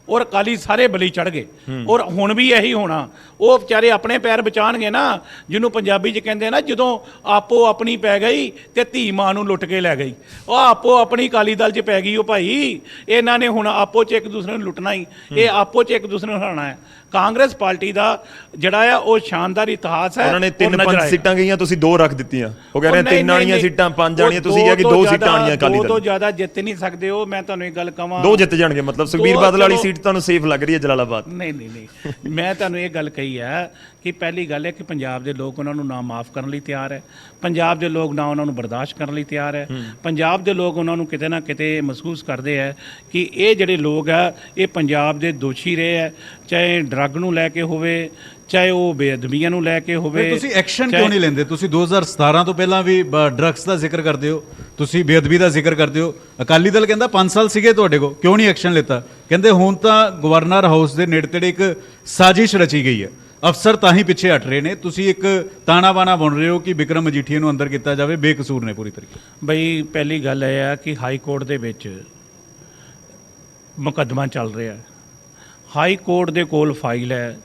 ਔਰ ਅਕਾਲੀ ਸਾਰੇ ਬਲੀ ਚੜ ਗਏ। ਔਰ ਹੁਣ ਵੀ ਇਹੀ ਹੋਣਾ। ਉਹ ਵਿਚਾਰੇ ਆਪਣੇ ਪੈਰ ਬਚਾਣਗੇ ਨਾ, ਜਿਹਨੂੰ ਪੰਜਾਬੀ 'ਚ ਕਹਿੰਦੇ ਨਾ ਜਦੋਂ ਆਪੋ ਆਪਣੀ ਪੈ ਗਈ ਤੇ ਧੀ ਮਾਂ ਨੂੰ ਲੁੱਟ ਕੇ ਲੈ ਗਈ। ਉਹ ਆਪੋ ਆਪਣੀ ਅਕਾਲੀ ਦਲ 'ਚ ਪੈ ਗਈ। ਉਹ ਭਾਈ ਇਹਨਾਂ ਨੇ ਹੁਣ ਆਪੋ 'ਚ ਇੱਕ ਦੂਸਰੇ ਨੂੰ ਲੁੱਟਣਾ ਹੀ, ਇਹ ਆਪੋ 'ਚ ਇੱਕ ਦੂਸਰੇ ਨੂੰ ਹਰਾਉਣਾ ਹੈ। ਕਾਂਗਰਸ ਪਾਰਟੀ ਦਾ ਜਿਹੜਾ ਆ ਉਹ ਸ਼ਾਨਦਾਰ ਇਤਿਹਾਸ ਹੈ। ਉਹਨਾਂ ਨੇ 3-5 ਸੀਟਾਂ ਗਈਆਂ, ਤੁਸੀਂ 2 ਰੱਖ ਦਿੱਤੀਆਂ। ਉਹ ਕਹਿੰਦੇ 3 ਆਣੀਆਂ ਸੀਟਾਂ, 5 ਆਣੀਆਂ, ਤੁਸੀਂ ਕਿਹਾ ਕਿ 2 ਸੀਟਾਂ ਆਣੀਆਂ ਅਕਾਲੀ ਦਲ। 2 ਤੋਂ ਜ਼ਿਆਦਾ ਜਿੱਤ ਨਹੀਂ ਸਕਦੇ ਉਹ। ਮੈਂ ਤੁਹਾਨੂੰ ਇਹ ਗੱਲ ਕਹਾਂ 2 ਜਿੱਤ ਜਾਣਗੇ। ਮਤਲਬ ਸੁਖਬੀਰ ਬਾਦਲ ਵਾਲੀ ਸੀਟ ਤੁਹਾਨੂੰ ਸੇਫ ਲੱਗ ਰਹੀ ਹੈ ਜਲਾਲਾਬਾਦ? ਨਹੀਂ ਮੈਂ ਤੁਹਾਨੂੰ ਇਹ ਗੱਲ ਕਹੀ ਹੈ ਕਿ ਪਹਿਲੀ ਗੱਲ ਹੈ ਕਿ ਪੰਜਾਬ ਦੇ ਲੋਕ ਉਹਨਾਂ ਨੂੰ ਨਾ ਮਾਫ ਕਰਨ ਲਈ ਤਿਆਰ ਹੈ। ਪੰਜਾਬ ਦੇ ਲੋਕ ਨਾ ਉਹਨਾਂ ਨੂੰ ਬਰਦਾਸ਼ਤ ਕਰਨ ਲਈ ਤਿਆਰ ਹੈ। ਪੰਜਾਬ ਦੇ ਲੋਕ ਉਹਨਾਂ ਨੂੰ ਕਿਤੇ ਨਾ ਕਿਤੇ ਮਹਿਸੂਸ ਕਰਦੇ ਹੈ ਕਿ ਇਹ ਜਿਹੜੇ ਲੋਕ ਆ ਇਹ ਪੰਜਾਬ ਦੇ ਦੋਸ਼ੀ ਰਹੇ ਹੈ, ਚਾਹੇ ਡਰੱਗ ਨੂੰ ਲੈ ਕੇ ਹੋਵੇ, ਚਾਹੇ ਉਹ ਬੇਅਦਬੀਆਂ ਨੂੰ ਲੈ ਕੇ ਹੋਵੇ। ਤੁਸੀਂ ਐਕਸ਼ਨ ਕਿਉਂ ਨਹੀਂ ਲੈਂਦੇ? ਤੁਸੀਂ 2017 ਤੋਂ ਪਹਿਲਾਂ ਵੀ ਡਰੱਗਸ ਦਾ ਜ਼ਿਕਰ ਕਰਦੇ ਹੋ, ਤੁਸੀਂ ਬੇਅਦਬੀ ਦਾ ਜ਼ਿਕਰ ਕਰਦੇ ਹੋ। ਅਕਾਲੀ ਦਲ ਕਹਿੰਦਾ 5 ਸਾਲ ਸੀਗੇ ਤੁਹਾਡੇ ਕੋਲ, ਕਿਉਂ ਨਹੀਂ ਐਕਸ਼ਨ ਲਿੱਤਾ? ਕਹਿੰਦੇ ਹੁਣ ਤਾਂ ਗਵਰਨਰ ਹਾਊਸ ਦੇ ਨੇੜੇ ਤੇੜੇ ਇੱਕ ਸਾਜ਼ਿਸ਼ ਰਚੀ ਗਈ ਹੈ, ਅਫਸਰ ਤਾਂ ਹੀ ਪਿੱਛੇ ਹਟ ਰਹੇ ਨੇ। ਤੁਸੀਂ ਇੱਕ ਤਾਣਾ ਬਾਣਾ ਬੁਣ ਰਹੇ ਹੋ ਕਿ ਵਿਕਰਮ ਮਜੀਠੀਆ ਨੂੰ ਅੰਦਰ ਕੀਤਾ ਜਾਵੇ, ਬੇਕਸੂਰ ਨੇ ਪੂਰੀ ਤਰੀਕੇ। ਬਈ ਪਹਿਲੀ ਗੱਲ ਇਹ ਹੈ ਕਿ ਹਾਈ ਕੋਰਟ ਦੇ ਵਿੱਚ ਮੁਕੱਦਮਾ ਚੱਲ ਰਿਹਾ ਹੈ। ਹਾਈ ਕੋਰਟ ਦੇ ਕੋਲ ਫਾਈਲ ਹੈ,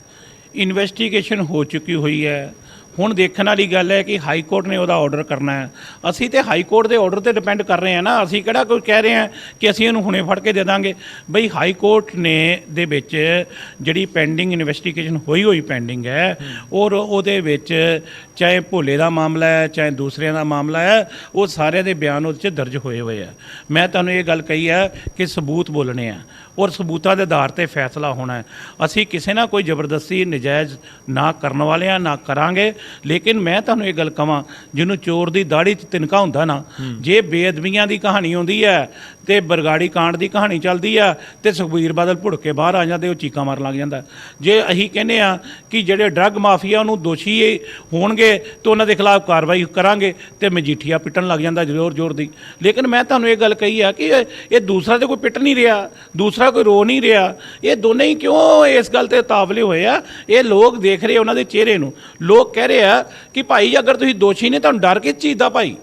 ਇਨਵੈਸਟੀਗੇਸ਼ਨ ਹੋ ਚੁੱਕੀ ਹੋਈ ਹੈ। ਹੁਣ ਦੇਖਣ ਵਾਲੀ ਗੱਲ ਹੈ ਕਿ ਹਾਈ ਕੋਰਟ ਨੇ ਉਹਦਾ ਆਰਡਰ ਕਰਨਾ ਹੈ। ਅਸੀਂ ਤੇ ਹਾਈ ਕੋਰਟ ਦੇ ਆਰਡਰ ਤੇ ਡਿਪੈਂਡ ਕਰ ਰਹੇ ਹਾਂ ਨਾ, ਅਸੀਂ ਕਿਹੜਾ ਕੋਈ ਕਹਿ ਰਹੇ ਹਾਂ ਕਿ ਅਸੀਂ ਇਹਨੂੰ ਹੁਣੇ ਫੜ ਕੇ ਦੇ ਦਾਂਗੇ। ਬਈ ਹਾਈ ਕੋਰਟ ਨੇ ਦੇ ਵਿੱਚ ਜਿਹੜੀ ਪੈਂਡਿੰਗ ਇਨਵੈਸਟੀਗੇਸ਼ਨ ਹੋਈ ਪੈਂਡਿੰਗ ਹੈ, ਔਰ ਉਹਦੇ ਵਿੱਚ ਚਾਹੇ ਭੋਲੇ ਦਾ ਮਾਮਲਾ ਹੈ ਚਾਹੇ ਦੂਸਰਿਆਂ ਦਾ ਮਾਮਲਾ ਹੈ, ਉਹ ਸਾਰਿਆਂ ਦੇ ਬਿਆਨ ਉਹਦੇ 'ਚ ਦਰਜ ਹੋਏ ਆ। ਮੈਂ ਤੁਹਾਨੂੰ ਇਹ ਗੱਲ ਕਹੀ ਹੈ ਕਿ ਸਬੂਤ ਬੋਲਣੇ ਆ ਔਰ ਸਬੂਤਾਂ ਦੇ ਆਧਾਰ ਤੇ ਫੈਸਲਾ ਹੋਣਾ ਹੈ। ਅਸੀਂ ਕਿਸੇ ਨਾਲ ਕੋਈ ਜ਼ਬਰਦਸਤੀ ਨਜਾਇਜ਼ ਨਾ ਕਰਨ ਵਾਲੇ ਆ, ਨਾ ਕਰਾਂਗੇ। ਲੇਕਿਨ ਮੈਂ ਤੁਹਾਨੂੰ ਇਹ ਗੱਲ ਕਹਾਂ, ਜਿਹਨੂੰ ਚੋਰ ਦੀ ਦਾੜੀ 'ਚ ਤਿਨਕਾ ਹੁੰਦਾ ਨਾ, ਜੇ ਬੇਅਦਬੀਆਂ ਦੀ ਕਹਾਣੀ ਆਉਂਦੀ ਹੈ ਤੇ ਬਰਗਾੜੀ ਕਾਂਡ ਦੀ ਕਹਾਣੀ ਚੱਲਦੀ ਆ ਤੇ ਸੁਖਬੀਰ ਬਾਦਲ ਭੁੜ ਕੇ ਬਾਹਰ ਆ ਜਾਂਦੇ, ਉਹ ਚੀਕਾਂ ਮਾਰਨ ਲੱਗ ਜਾਂਦਾ। ਜੇ ਅਸੀਂ ਕਹਿੰਦੇ ਆ ਕਿ ਜਿਹੜੇ ਡਰੱਗ ਮਾਫੀਆ ਉਹਨੂੰ ਦੋਸ਼ੀ ਹੋਣਗੇ ਤੇ ਉਹਨਾਂ ਦੇ ਖਿਲਾਫ ਕਾਰਵਾਈ ਕਰਾਂਗੇ ਤੇ ਮਜੀਠੀਆ ਪਿੱਟਣ ਲੱਗ ਜਾਂਦਾ ਜ਼ੋਰ ਦੀ। ਲੇਕਿਨ ਮੈਂ ਤੁਹਾਨੂੰ ਇਹ ਗੱਲ ਕਹੀ ਆ ਕਿ ਇਹ ਦੂਸਰਾ ਤੇ ਕੋਈ ਪਿੱਟ ਨਹੀਂ ਰਿਹਾ, ਦੂਸਰਾ ਕੋਈ ਰੋ ਨਹੀਂ ਰਿਹਾ, ਇਹ ਦੋਨੇ ਹੀ ਕਿਉਂ ਇਸ ਗੱਲ ਤੇ ਤਾਵਲੇ ਹੋਏ ਆ? ਇਹ ਲੋਕ ਦੇਖ ਰਹੇ ਉਹਨਾਂ ਦੇ ਚਿਹਰੇ ਨੂੰ, ਲੋਕ ਕਹਿ ਰਹੇ ਆ ਕਿ ਭਾਈ ਅਗਰ ਤੁਸੀਂ ਦੋਸ਼ੀ ਨੇ ਤੁਹਾਨੂੰ ਡਰ ਕਿਸ ਚੀਜ਼ ਦਾ ਭਾਈ?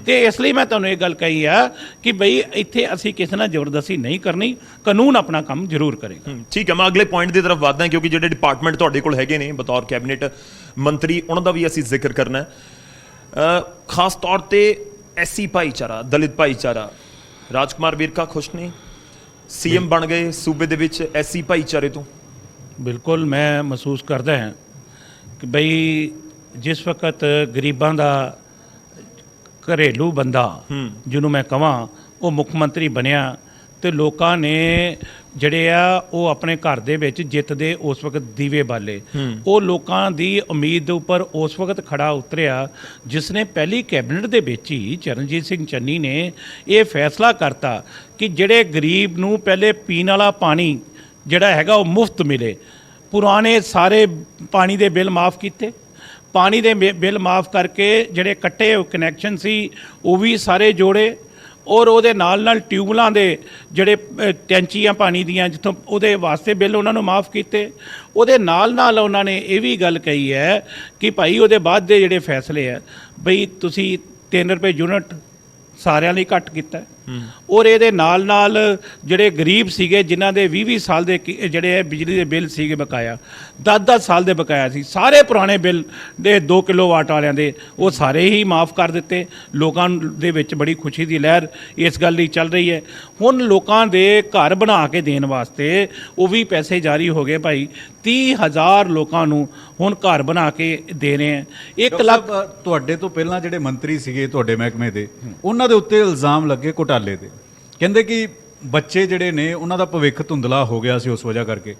ਤੇ ਇਸ ਲਈ ਮੈਂ ਤੁਹਾਨੂੰ ਇਹ ਗੱਲ ਕਹੀ ਆ ਕਿ ਬਈ ਇੱਥੇ ਅਸੀਂ ਕਿਸੇ ਨਾਲ ਜ਼ਬਰਦਸਤੀ ਨਹੀਂ ਕਰਨੀ, ਕਾਨੂੰਨ ਆਪਣਾ ਕੰਮ ਜ਼ਰੂਰ ਕਰੇਗਾ। ਠੀਕ ਹੈ, ਮੈਂ ਅਗਲੇ ਪੁਆਇੰਟ ਦੀ ਤਰਫ ਵਧਦਾ ਕਿਉਂਕਿ ਜਿਹੜੇ ਡਿਪਾਰਟਮੈਂਟ ਤੁਹਾਡੇ ਕੋਲ ਹੈਗੇ ਨੇ ਬਤੌਰ ਕੈਬਨਿਟ ਮੰਤਰੀ, ਉਹਨਾਂ ਦਾ ਵੀ ਅਸੀਂ ਜ਼ਿਕਰ ਕਰਨਾ ਹੈ। ਖਾਸ ਤੌਰ ਤੇ ਐਸਸੀ ਭਾਈਚਾਰਾ, ਦਲਿਤ ਭਾਈਚਾਰਾ, ਰਾਜਕੁਮਾਰ ਵੇਰਕਾ ਖੁਸ਼ ਨੇ ਸੀਐਮ ਬਣ ਗਏ ਸੂਬੇ ਦੇ ਵਿੱਚ ਐਸਸੀ ਭਾਈਚਾਰੇ ਤੋਂ? ਬਿਲਕੁਲ, ਮੈਂ ਮਹਿਸੂਸ ਕਰਦਾ ਹਾਂ ਕਿ ਬਈ ਜਿਸ ਵਕਤ ਗਰੀਬਾਂ ਦਾ ਘਰੇਲੂ ਬੰਦਾ ਜਿਹਨੂੰ ਮੈਂ ਕਹਾਂ ਉਹ ਮੁੱਖ ਮੰਤਰੀ ਬਣਿਆ ਤੇ ਲੋਕਾਂ ਨੇ ਜਿਹੜੇ ਆ ਉਹ ਆਪਣੇ ਘਰ ਦੇ ਵਿੱਚ ਜਿੱਤ ਦੇ ਉਸ ਵਕਤ ਦੀਵੇ ਬਾਲੇ। ਉਹ ਲੋਕਾਂ ਦੀ ਉਮੀਦ ਦੇ ਉੱਪਰ ਉਸ ਵਕਤ ਖੜਾ ਉਤਰਿਆ ਜਿਸ ਨੇ ਪਹਿਲੀ ਕੈਬਨਿਟ ਦੇ ਵਿੱਚ ਹੀ ਚਰਨਜੀਤ ਸਿੰਘ ਚੰਨੀ ਨੇ ਇਹ ਫੈਸਲਾ ਕਰਤਾ ਕਿ ਜਿਹੜੇ ਗਰੀਬ ਨੂੰ ਪਹਿਲੇ ਪੀਣ ਵਾਲਾ ਪਾਣੀ ਜਿਹੜਾ ਹੈਗਾ ਉਹ ਮੁਫਤ ਮਿਲੇ। ਪੁਰਾਣੇ ਸਾਰੇ ਪਾਣੀ ਦੇ ਬਿੱਲ ਮਾਫ ਕੀਤੇ, ਪਾਣੀ ਦੇ ਬਿੱਲ ਮਾਫ ਕਰਕੇ ਜਿਹੜੇ ਕੱਟੇ ਕਨੈਕਸ਼ਨ ਸੀ ਉਹ ਵੀ ਸਾਰੇ ਜੋੜੇ, ਔਰ ਉਹਦੇ ਨਾਲ ਟਿਊਬਲਾਂ ਦੇ ਜਿਹੜੇ ਟੈਂਚੀਆਂ ਪਾਣੀ ਦੀਆਂ ਜਿੱਥੋਂ ਉਹਦੇ ਵਾਸਤੇ ਬਿੱਲ ਉਹਨਾਂ ਨੂੰ ਮਾਫ ਕੀਤੇ। ਉਹਦੇ ਨਾਲ ਉਹਨਾਂ ਨੇ ਇਹ ਵੀ ਗੱਲ ਕਹੀ ਹੈ ਕਿ ਭਾਈ ਉਹਦੇ ਬਾਅਦ ਦੇ ਜਿਹੜੇ ਫੈਸਲੇ ਹੈ ਬਈ ਤੁਸੀਂ 3 ਰੁਪਏ ਯੂਨਿਟ ਸਾਰਿਆਂ ਲਈ ਘੱਟ ਕੀਤਾ ਔਰ ਇਹਦੇ ਨਾਲ ਜਿਹੜੇ ਗਰੀਬ ਸੀਗੇ ਜਿਨ੍ਹਾਂ ਦੇ 20 ਸਾਲ ਦੇ ਜਿਹੜੇ ਬਿਜਲੀ ਦੇ ਬਿੱਲ ਸੀਗੇ ਬਕਾਇਆ, 10 ਸਾਲ ਦੇ ਬਕਾਇਆ ਸੀ, ਸਾਰੇ ਪੁਰਾਣੇ ਬਿੱਲ ਦੇ 2 ਕਿਲੋਵਾਟ ਵਾਲਿਆਂ ਦੇ ਉਹ ਸਾਰੇ ਹੀ ਮਾਫ ਕਰ ਦਿੱਤੇ। ਲੋਕਾਂ ਦੇ ਵਿੱਚ ਬੜੀ ਖੁਸ਼ੀ ਦੀ ਲਹਿਰ ਇਸ ਗੱਲ ਲਈ ਚੱਲ ਰਹੀ ਹੈ। ਹੁਣ ਲੋਕਾਂ ਦੇ ਘਰ ਬਣਾ ਕੇ ਦੇਣ ਵਾਸਤੇ ਉਹ ਵੀ ਪੈਸੇ ਜਾਰੀ ਹੋ ਗਏ ਭਾਈ। 30,000 ਲੋਕਾਂ ਨੂੰ ਹੁਣ ਘਰ ਬਣਾ ਕੇ ਦੇ ਰਹੇ ਹੈ। 1 ਲੱਖ ਤੁਹਾਡੇ ਤੋਂ ਪਹਿਲਾਂ ਜਿਹੜੇ ਮੰਤਰੀ ਸੀਗੇ ਤੁਹਾਡੇ ਮਹਿਕਮੇ ਦੇ, ਉਹਨਾਂ ਦੇ ਉੱਤੇ ਇਲਜ਼ਾਮ ਲੱਗੇ ਘੁਟਾਲੇ ਦੇ। ਕਹਿੰਦੇ ਕਿ ਬੱਚੇ ਜਿਹੜੇ ਨੇ ਉਹਨਾਂ ਦਾ ਭਵਿੱਖ ਧੁੰਦਲਾ ਹੋ ਗਿਆ ਸੀ ਉਸ ਵਜ੍ਹਾ ਕਰਕੇ।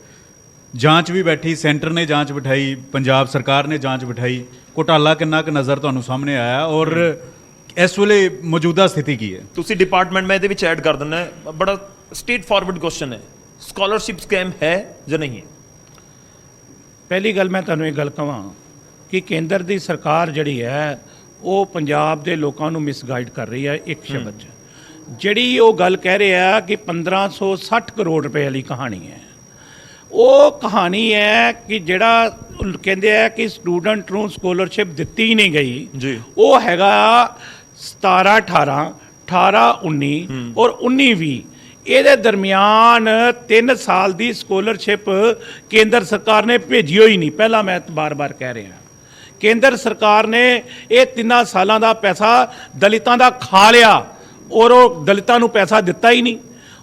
ਜਾਂਚ ਵੀ ਬੈਠੀ, ਸੈਂਟਰ ਨੇ ਜਾਂਚ ਬਿਠਾਈ, ਪੰਜਾਬ ਸਰਕਾਰ ਨੇ ਜਾਂਚ ਬਿਠਾਈ। ਘੁਟਾਲਾ ਕਿੰਨਾ ਕੁ ਨਜ਼ਰ ਤੁਹਾਨੂੰ ਸਾਹਮਣੇ ਆਇਆ ਔਰ ਇਸ ਵੇਲੇ ਮੌਜੂਦਾ ਸਥਿਤੀ ਕੀ ਹੈ? ਤੁਸੀਂ ਡਿਪਾਰਟਮੈਂਟ ਮੈਂ ਇਹਦੇ ਵਿੱਚ ਐਡ ਕਰ ਦਿੰਦਾ, ਬੜਾ ਸਟੇਟ ਫਾਰਵਰਡ ਕੁਐਸਚਨ ਹੈ, ਸਕਾਲਰਸ਼ਿਪ ਸਕੈਮ ਹੈ ਜਾਂ ਨਹੀਂ ਹੈ? ਪਹਿਲੀ ਗੱਲ ਮੈਂ ਤੁਹਾਨੂੰ ਇਹ ਗੱਲ ਕਹਾਂ ਕਿ ਕੇਂਦਰ ਦੀ ਸਰਕਾਰ ਜਿਹੜੀ ਹੈ ਉਹ ਪੰਜਾਬ ਦੇ ਲੋਕਾਂ ਨੂੰ ਮਿਸਗਾਈਡ ਕਰ ਰਹੀ ਹੈ। ਇੱਕ ਸ਼ਬਦ 'ਚ ਜਿਹੜੀ ਉਹ ਗੱਲ ਕਹਿ ਰਿਹਾ ਕਿ 1560 ਕਰੋੜ ਰੁਪਏ ਵਾਲੀ ਕਹਾਣੀ ਹੈ, ਉਹ ਕਹਾਣੀ ਹੈ ਕਿ ਜਿਹੜਾ ਕਹਿੰਦੇ ਆ ਕਿ ਸਟੂਡੈਂਟ ਨੂੰ ਸਕਾਲਰਸ਼ਿਪ ਦਿੱਤੀ ਨਹੀਂ ਗਈ ਜੀ, ਉਹ ਹੈਗਾ 17 18 18 19 ਔਰ 19 20 ਇਹਦੇ ਦਰਮਿਆਨ 3 ਸਾਲ ਦੀ ਸਕਾਲਰਸ਼ਿਪ ਕੇਂਦਰ ਸਰਕਾਰ ਨੇ ਭੇਜੀ ਹੋਈ ਨਹੀਂ। ਪਹਿਲਾਂ ਮੈਂ ਬਾਰ-ਬਾਰ ਕਹਿ ਰਿਹਾ, ਕੇਂਦਰ ਸਰਕਾਰ ਨੇ ਇਹ 3 ਸਾਲਾਂ ਦਾ ਪੈਸਾ ਦਲਿਤਾਂ ਦਾ ਖਾ ਲਿਆ ਔਰ ਉਹ ਦਲਿਤਾਂ ਨੂੰ ਪੈਸਾ ਦਿੱਤਾ ਹੀ ਨਹੀਂ।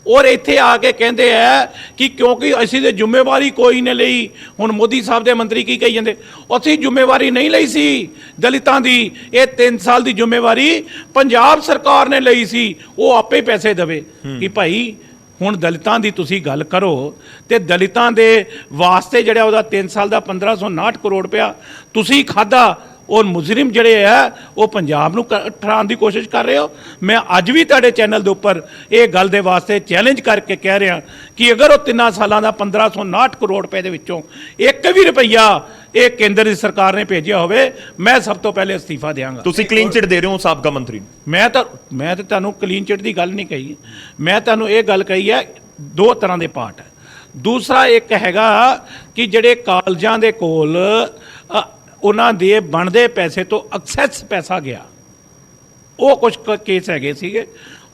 ਔਰ ਇੱਥੇ ਆ ਕੇ ਕਹਿੰਦੇ ਆ ਕਿ ਕਿਉਂਕਿ ਅਸੀਂ ਤੇ ਜ਼ਿੰਮੇਵਾਰੀ ਕੋਈ ਨਹੀਂ ਲਈ। ਹੁਣ ਮੋਦੀ ਸਾਹਿਬ ਦੇ ਮੰਤਰੀ ਕੀ ਕਹੀ ਜਾਂਦੇ, ਅਸੀਂ ਜ਼ਿੰਮੇਵਾਰੀ ਨਹੀਂ ਲਈ ਸੀ ਦਲਿਤਾਂ ਦੀ, ਇਹ 3 ਸਾਲ ਦੀ ਜ਼ਿੰਮੇਵਾਰੀ ਪੰਜਾਬ ਸਰਕਾਰ ਨੇ ਲਈ ਸੀ, ਉਹ ਆਪੇ ਪੈਸੇ ਦੇਵੇ। ਕਿ ਭਾਈ ਹੁਣ ਦਲਿਤਾਂ ਦੀ ਤੁਸੀਂ ਗੱਲ ਕਰੋ ਤੇ ਦਲਿਤਾਂ ਦੇ ਵਾਸਤੇ ਜਿਹੜਾ ਉਹਦਾ 3 ਸਾਲ ਦਾ 1559 ਕਰੋੜ ਰੁਪਇਆ ਤੁਸੀਂ ਖਾਧਾ ਔਰ ਮੁਜਰਿਮ ਜਿਹੜੇ ਆ ਉਹ ਪੰਜਾਬ ਨੂੰ ਠਹਿਰਾਉਣ ਦੀ ਕੋਸ਼ਿਸ਼ ਕਰ ਰਹੇ ਹੋ। ਮੈਂ ਅੱਜ ਵੀ ਤੁਹਾਡੇ ਚੈਨਲ ਦੇ ਉੱਪਰ ਇਹ ਗੱਲ ਦੇ ਵਾਸਤੇ ਚੈਲੰਜ ਕਰਕੇ ਕਹਿ ਰਿਹਾ ਕਿ ਅਗਰ ਉਹ 3 ਸਾਲਾਂ ਦਾ 1559 ਕਰੋੜ ਰੁਪਏ ਦੇ ਵਿੱਚੋਂ 1 ਵੀ ਰੁਪਈਆ ਇਹ ਕੇਂਦਰ ਦੀ ਸਰਕਾਰ ਨੇ ਭੇਜਿਆ ਹੋਵੇ, ਮੈਂ ਸਭ ਤੋਂ ਪਹਿਲੇ ਅਸਤੀਫਾ ਦਿਆਂਗਾ। ਤੁਸੀਂ ਕਲੀਨ ਚਿਟ ਦੇ ਰਹੇ ਹੋ ਸਾਬਕਾ ਮੰਤਰੀ ਨੂੰ? ਮੈਂ ਤਾਂ ਤੁਹਾਨੂੰ ਕਲੀਨ ਚਿਟ ਦੀ ਗੱਲ ਨਹੀਂ ਕਹੀ, ਮੈਂ ਤੁਹਾਨੂੰ ਇਹ ਗੱਲ ਕਹੀ ਹੈ 2 ਤਰ੍ਹਾਂ ਦੇ ਪਾਰਟ ਹੈ। ਦੂਸਰਾ ਇੱਕ ਹੈਗਾ ਕਿ ਜਿਹੜੇ ਕਾਲਜਾਂ ਦੇ ਕੋਲ ਉਹਨਾਂ ਦੇ ਬਣਦੇ ਪੈਸੇ ਤੋਂ ਐਕਸੈਸ ਪੈਸਾ ਗਿਆ, ਉਹ ਕੁਝ ਕੇਸ ਹੈਗੇ ਸੀਗੇ।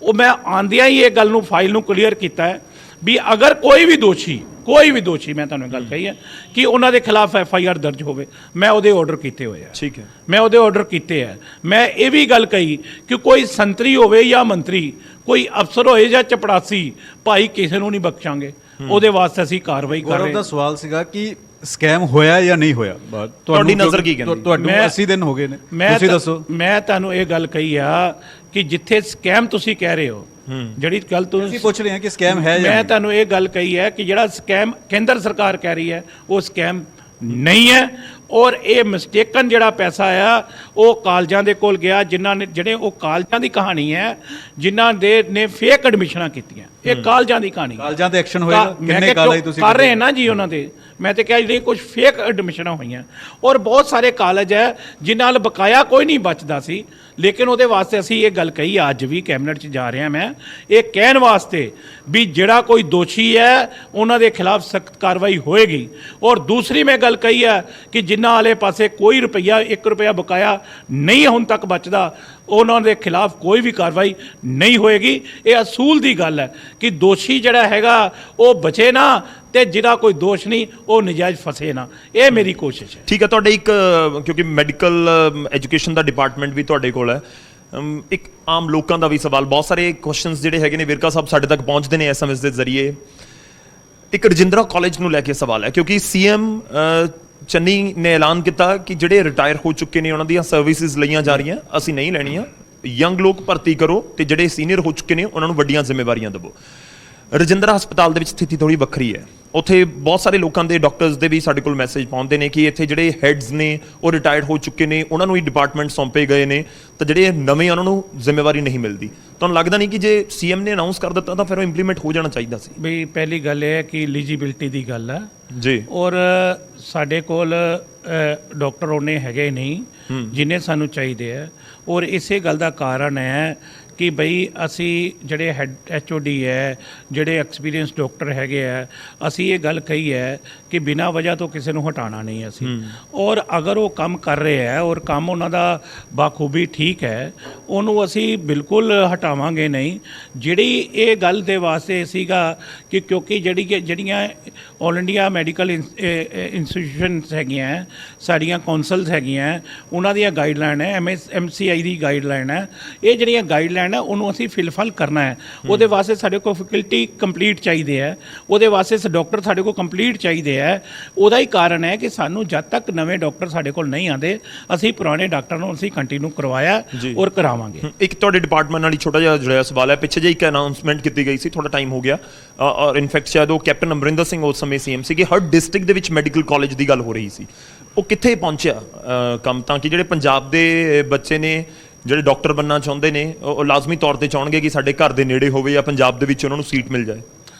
ਉਹ ਮੈਂ ਆਂਦਿਆਂ ਹੀ ਇਹ ਗੱਲ ਨੂੰ ਫਾਈਲ ਨੂੰ ਕਲੀਅਰ ਕੀਤਾ ਹੈ। ਵੀ ਅਗਰ ਕੋਈ ਵੀ ਦੋਸ਼ੀ ਮੈਂ ਤੁਹਾਨੂੰ ਗੱਲ ਕਹੀ ਹੈ ਕਿ ਉਹਨਾਂ ਦੇ ਖਿਲਾਫ FIR ਦਰਜ ਹੋਵੇ, ਮੈਂ ਉਹਦੇ ਆਰਡਰ ਕੀਤੇ ਹੋਏ ਆ। ਠੀਕ ਹੈ। ਮੈਂ ਉਹਦੇ ਆਰਡਰ ਕੀਤੇ ਆ। ਮੈਂ ਇਹ ਵੀ ਗੱਲ ਕਹੀ ਕਿ ਕੋਈ ਸੰਤਰੀ ਹੋਵੇ ਜਾਂ ਮੰਤਰੀ, ਕੋਈ ਅਫਸਰ ਹੋਏ ਜਾਂ ਚਪੜਾਸੀ, ਭਾਈ ਕਿਸੇ ਨੂੰ ਨਹੀਂ ਬਖਸ਼ਾਂਗੇ। ਉਹਦੇ ਵਾਸਤੇ ਅਸੀਂ ਕਾਰਵਾਈ ਕਰ ਗੌਰਵ ਰਹੇ ਦਾ ਹਾਂ। ਸਵਾਲ ਸੀਗਾ ਕਿ ਸਕੈਮ ਹੋਇਆ ਜਾਂ ਨਹੀਂ ਹੋਇਆ। ਤੁਹਾਡੀ ਨਜ਼ਰ ਕੀ ਕਹਿੰਦੀ? ਤੁਹਾਨੂੰ 80 ਦਿਨ ਹੋ ਗਏ ਨੇ, ਤੁਸੀਂ ਦੱਸੋ। ਮੈਂ ਤੁਹਾਨੂੰ ਇਹ ਗੱਲ ਕਹੀ ਆ ਕਿ ਜਿੱਥੇ ਸਕੈਮ ਤੁਸੀਂ ਕਹਿ ਰਹੇ ਹੋ, ਜਿਹੜੀ ਗੱਲ ਅਸੀਂ ਤੁਸੀਂ ਪੁੱਛ ਰਹੇ ਹਾਂ ਕਿ ਸਕੈਮ ਹੈ ਜਾਂ ਮੈਂ ਨਹੀਂ। ਤੁਹਾਨੂੰ ਇਹ ਗੱਲ ਕਹੀ ਹੈ ਕਿ ਜਿਹੜਾ ਸਕੈਮ ਕੇਂਦਰ ਸਰਕਾਰ ਕਹਿ ਰਹੀ ਹੈ ਉਹ ਸਕੈਮ ਨਹੀਂ ਹੈ, ਔਰ ਇਹ ਮਿਸਟੇਕਨ ਜਿਹੜਾ ਪੈਸਾ ਆ ਉਹ ਕਾਲਜਾਂ ਦੇ ਕੋਲ ਗਿਆ, ਜਿਨ੍ਹਾਂ ਨੇ ਜਿਹੜੇ ਉਹ ਕਾਲਜਾਂ ਦੀ ਕਹਾਣੀ ਹੈ ਜਿਨ੍ਹਾਂ ਦੇ ਨੇ ਫੇਕ ਐਡਮਿਸ਼ਨਾਂ ਕੀਤੀਆਂ। ਇਹ ਕਾਲਜਾਂ ਦੀ ਕਹਾਣੀ ਹੈ। ਕਾਲਜਾਂ ਤੇ ਐਕਸ਼ਨ ਹੋਏਗਾ? ਮੈਂ ਕਿੰਨੇ ਕਿਹਾ ਕਾਲਜ ਤੁਸੀਂ ਕਰ ਰਹੇ ਨਾ ਜੀ ਉਹਨਾਂ ਦੇ। ਮੈਂ ਤੇ ਕਿਹਾ ਜਿਹੜੇ ਕੁਝ ਫੇਕ ਐਡਮਿਸ਼ਨਾਂ ਹੋਈਆਂ, ਔਰ ਬਹੁਤ ਸਾਰੇ ਕਾਲਜ ਹੈ ਜਿਨ੍ਹਾਂ ਨਾਲ ਬਕਾਇਆ ਕੋਈ ਨਹੀਂ ਬਚਦਾ ਸੀ, ਲੇਕਿਨ ਉਹਦੇ ਵਾਸਤੇ ਅਸੀਂ ਇਹ ਗੱਲ ਕਹੀ ਅੱਜ ਵੀ ਕੈਬਨਿਟ 'ਚ ਜਾ ਰਿਹਾ ਮੈਂ ਇਹ ਕਹਿਣ ਵਾਸਤੇ ਵੀ ਜਿਹੜਾ ਕੋਈ ਦੋਸ਼ੀ ਹੈ ਉਹਨਾਂ ਦੇ ਖਿਲਾਫ ਸਖਤ ਕਾਰਵਾਈ ਹੋਏਗੀ। ਔਰ ਦੂਸਰੀ ਮੈਂ ਗੱਲ ਕਹੀ ਹੈ ਕਿ ਜਿਨ੍ਹਾਂ ਵਾਲੇ ਪਾਸੇ ਕੋਈ ਰੁਪਈਆ 1 ਰੁਪਈਆ ਬਕਾਇਆ ਨਹੀਂ ਹੁਣ ਤੱਕ ਬਚਦਾ, ਉਹਨਾਂ ਦੇ ਖਿਲਾਫ ਕੋਈ ਵੀ ਕਾਰਵਾਈ ਨਹੀਂ ਹੋਏਗੀ। ਇਹ ਅਸੂਲ ਦੀ ਗੱਲ ਹੈ ਕਿ ਦੋਸ਼ੀ ਜਿਹੜਾ ਹੈਗਾ ਉਹ ਬਚੇ ਨਾ, ਤੇ ਜਿਹੜਾ ਕੋਈ ਦੋਸ਼ ਨਹੀਂ ਉਹ ਨਜਾਇਜ਼ ਫਸੇ ਨਾ। ਇਹ ਮੇਰੀ ਕੋਸ਼ਿਸ਼ ਹੈ। ਠੀਕ ਹੈ। ਤੁਹਾਡੇ ਇੱਕ ਕਿਉਂਕਿ ਮੈਡੀਕਲ ਐਜੂਕੇਸ਼ਨ ਦਾ ਡਿਪਾਰਟਮੈਂਟ ਵੀ ਤੁਹਾਡੇ ਕੋਲ ਹੈ, ਇੱਕ ਆਮ ਲੋਕਾਂ ਦਾ ਵੀ ਸਵਾਲ, ਬਹੁਤ ਸਾਰੇ ਕੁਐਸਚਨਸ ਜਿਹੜੇ ਹੈਗੇ ਨੇ ਵਿਰਕਾ ਸਾਹਿਬ ਸਾਡੇ ਤੱਕ ਪਹੁੰਚਦੇ ਨੇ SMS ਦੇ ਜ਼ਰੀਏ। ਇੱਕ ਰਜਿੰਦਰਾ ਕਾਲਜ ਨੂੰ ਲੈ ਕੇ ਸਵਾਲ ਹੈ ਕਿਉਂਕਿ CM ਚੰਨੀ ਨੇ ਐਲਾਨ ਕੀਤਾ ਕਿ ਜਿਹੜੇ ਰਿਟਾਇਰ ਹੋ ਚੁੱਕੇ ਨੇ ਉਹਨਾਂ ਦੀਆਂ ਸਰਵਿਸਿਜ਼ ਲਈਆਂ ਜਾ ਰਹੀਆਂ, ਅਸੀਂ ਨਹੀਂ ਲੈਣੀਆਂ, ਯੰਗ ਲੋਕ ਭਰਤੀ ਕਰੋ ਤੇ ਜਿਹੜੇ ਸੀਨੀਅਰ ਹੋ ਚੁੱਕੇ ਨੇ ਉਹਨਾਂ ਨੂੰ ਵੱਡੀਆਂ ਜ਼ਿੰਮੇਵਾਰੀਆਂ ਦਿਵੋ। ਰਜਿੰਦਰਾ ਹਸਪਤਾਲ ਦੇ ਵਿੱਚ ਸਥਿਤੀ ਥੋੜੀ ਵੱਖਰੀ ਹੈ। ਉੱਥੇ ਬਹੁਤ ਸਾਰੇ ਲੋਕਾਂ ਦੇ ਡਾਕਟਰਸ ਦੇ ਵੀ ਸਾਡੇ ਕੋਲ ਮੈਸੇਜ ਪਹੁੰਚਦੇ ਨੇ ਕਿ ਇੱਥੇ ਜਿਹੜੇ ਹੈਡਸ ਨੇ ਉਹ ਰਿਟਾਇਰਡ ਹੋ ਚੁੱਕੇ ਨੇ, ਉਹਨਾਂ ਨੂੰ ਹੀ ਡਿਪਾਰਟਮੈਂਟ ਸੌਂਪੇ ਗਏ ਨੇ, ਤਾਂ ਜਿਹੜੇ ਨਵੇਂ ਉਹਨਾਂ ਨੂੰ ਜ਼ਿੰਮੇਵਾਰੀ ਨਹੀਂ ਮਿਲਦੀ। ਤੁਹਾਨੂੰ ਲੱਗਦਾ ਨਹੀਂ ਕਿ ਜੇ CM ਨੇ ਅਨਾਉਂਸ ਕਰ ਦਿੱਤਾ ਤਾਂ ਫਿਰ ਉਹ ਇੰਪਲੀਮੈਂਟ ਹੋ ਜਾਣਾ ਚਾਹੀਦਾ ਸੀ? ਵੀ ਪਹਿਲੀ ਗੱਲ ਇਹ ਹੈ ਕਿ ਐਲੀਜੀਬਿਲਟੀ ਦੀ ਗੱਲ ਹੈ ਜੀ, ਔਰ ਸਾਡੇ ਕੋਲ ਡਾਕਟਰ ਉਹਨੇ ਹੈਗੇ ਨਹੀਂ ਜਿੰਨੇ ਸਾਨੂੰ ਚਾਹੀਦੇ ਆ, ਔਰ ਇਸੇ ਗੱਲ ਦਾ ਕਾਰਨ ਹੈ ਕਿ ਬਈ ਅਸੀਂ ਜਿਹੜੇ ਹੈਡ HOD ਹੈ, ਜਿਹੜੇ ਐਕਸਪੀਰੀਅੰਸ ਡਾਕਟਰ ਹੈਗੇ ਆ, ਅਸੀਂ ਇਹ ਗੱਲ ਕਹੀ ਹੈ ਕਿ ਬਿਨਾਂ ਵਜ੍ਹਾ ਤੋਂ ਕਿਸੇ ਨੂੰ ਹਟਾਉਣਾ ਨਹੀਂ ਅਸੀਂ। ਔਰ ਅਗਰ ਉਹ ਕੰਮ ਕਰ ਰਹੇ ਹੈ ਔਰ ਕੰਮ ਉਹਨਾਂ ਦਾ ਬਾਖੂਬੀ ਠੀਕ ਹੈ, ਉਹਨੂੰ ਅਸੀਂ ਬਿਲਕੁਲ ਹਟਾਵਾਂਗੇ ਨਹੀਂ। ਜਿਹੜੀ ਇਹ ਗੱਲ ਦੇ ਵਾਸਤੇ ਸੀਗਾ ਕਿ ਕਿਉਂਕਿ ਜਿਹੜੀਆਂ ਆਲ ਇੰਡੀਆ ਮੈਡੀਕਲ ਇੰਸਟੀਟਿਊਸ਼ਨਸ ਹੈਗੀਆਂ, ਸਾਡੀਆਂ ਕੌਂਸਲਸ ਹੈਗੀਆਂ, ਉਹਨਾਂ ਦੀਆਂ ਗਾਈਡਲਾਈਨ ਹੈ, MCI ਦੀ ਗਾਈਡਲਾਈਨ ਹੈ। ਇਹ ਜਿਹੜੀਆਂ ਗਾਈਡਲਾਈਨ ਹੈ ਉਹਨੂੰ ਅਸੀਂ ਫਿਲਫਲ ਕਰਨਾ ਹੈ। ਉਹਦੇ ਵਾਸਤੇ ਸਾਡੇ ਕੋਲ ਫੈਕਲਟੀ ਕੰਪਲੀਟ ਚਾਹੀਦੇ ਹੈ, ਉਹਦੇ ਵਾਸਤੇ ਡਾਕਟਰ ਸਾਡੇ ਕੋਲ ਕੰਪਲੀਟ ਚਾਹੀਦੇ ਹੈ। ਉਹਦਾ ਹੀ ਕਾਰਨ ਹੈ ਕਿ ਸਾਨੂੰ ਜਦ ਤੱਕ ਨਵੇਂ ਡਾਕਟਰ ਸਾਡੇ ਕੋਲ ਨਹੀਂ ਆਉਂਦੇ, ਅਸੀਂ ਪੁਰਾਣੇ ਡਾਕਟਰਾਂ ਨੂੰ ਅਸੀਂ ਕੰਟੀਨਿਊ ਕਰਵਾਇਆ ਔਰ ਕਰਾਵਾਂਗੇ। ਇੱਕ ਤੁਹਾਡੇ ਡਿਪਾਰਟਮੈਂਟ ਨਾਲ ਹੀ ਛੋਟਾ ਜਿਹਾ ਜੁੜਿਆ ਸਵਾਲ ਹੈ। ਪਿੱਛੇ ਜਿਹੇ ਇੱਕ ਅਨਾਉਂਸਮੈਂਟ ਕੀਤੀ ਗਈ ਸੀ, ਥੋੜਾ ਟਾਈਮ ਹੋ ਗਿਆ, ਔਰ ਇਨਫੈਕਟ ਸ਼ਾਇਦ ਉਹ ਕੈਪਟਨ ਅਮਰਿੰਦਰ ਸਿੰਘ ਉਸ ਸਮੇਂ CM ਸੀ, ਕਿ ਹਰ ਡਿਸਟ੍ਰਿਕਟ ਦੇ ਵਿੱਚ ਮੈਡੀਕਲ ਕਾਲਜ ਦੀ ਗੱਲ ਹੋ ਰਹੀ ਸੀ। ਉਹ ਕਿੱਥੇ ਪਹੁੰਚਿਆ ਕੰਮ, ਤਾਂ ਕਿ ਜਿਹੜੇ ਪੰਜਾਬ ਦੇ ਬੱਚੇ ਨੇ ਜਿਹੜੇ ਡਾਕਟਰ ਬਣਨਾ ਚਾਹੁੰਦੇ ਨੇ ਉਹ ਲਾਜ਼ਮੀ ਤੌਰ ਤੇ ਚਾਹਣਗੇ ਕਿ ਸਾਡੇ ਘਰ ਦੇ ਨੇੜੇ ਹੋਵੇ ਜਾਂ ਪੰਜਾਬ ਦੇ ਵਿੱਚ ਉਹਨਾਂ ਨੂੰ ਸੀਟ ਮਿਲ ਜਾਏ?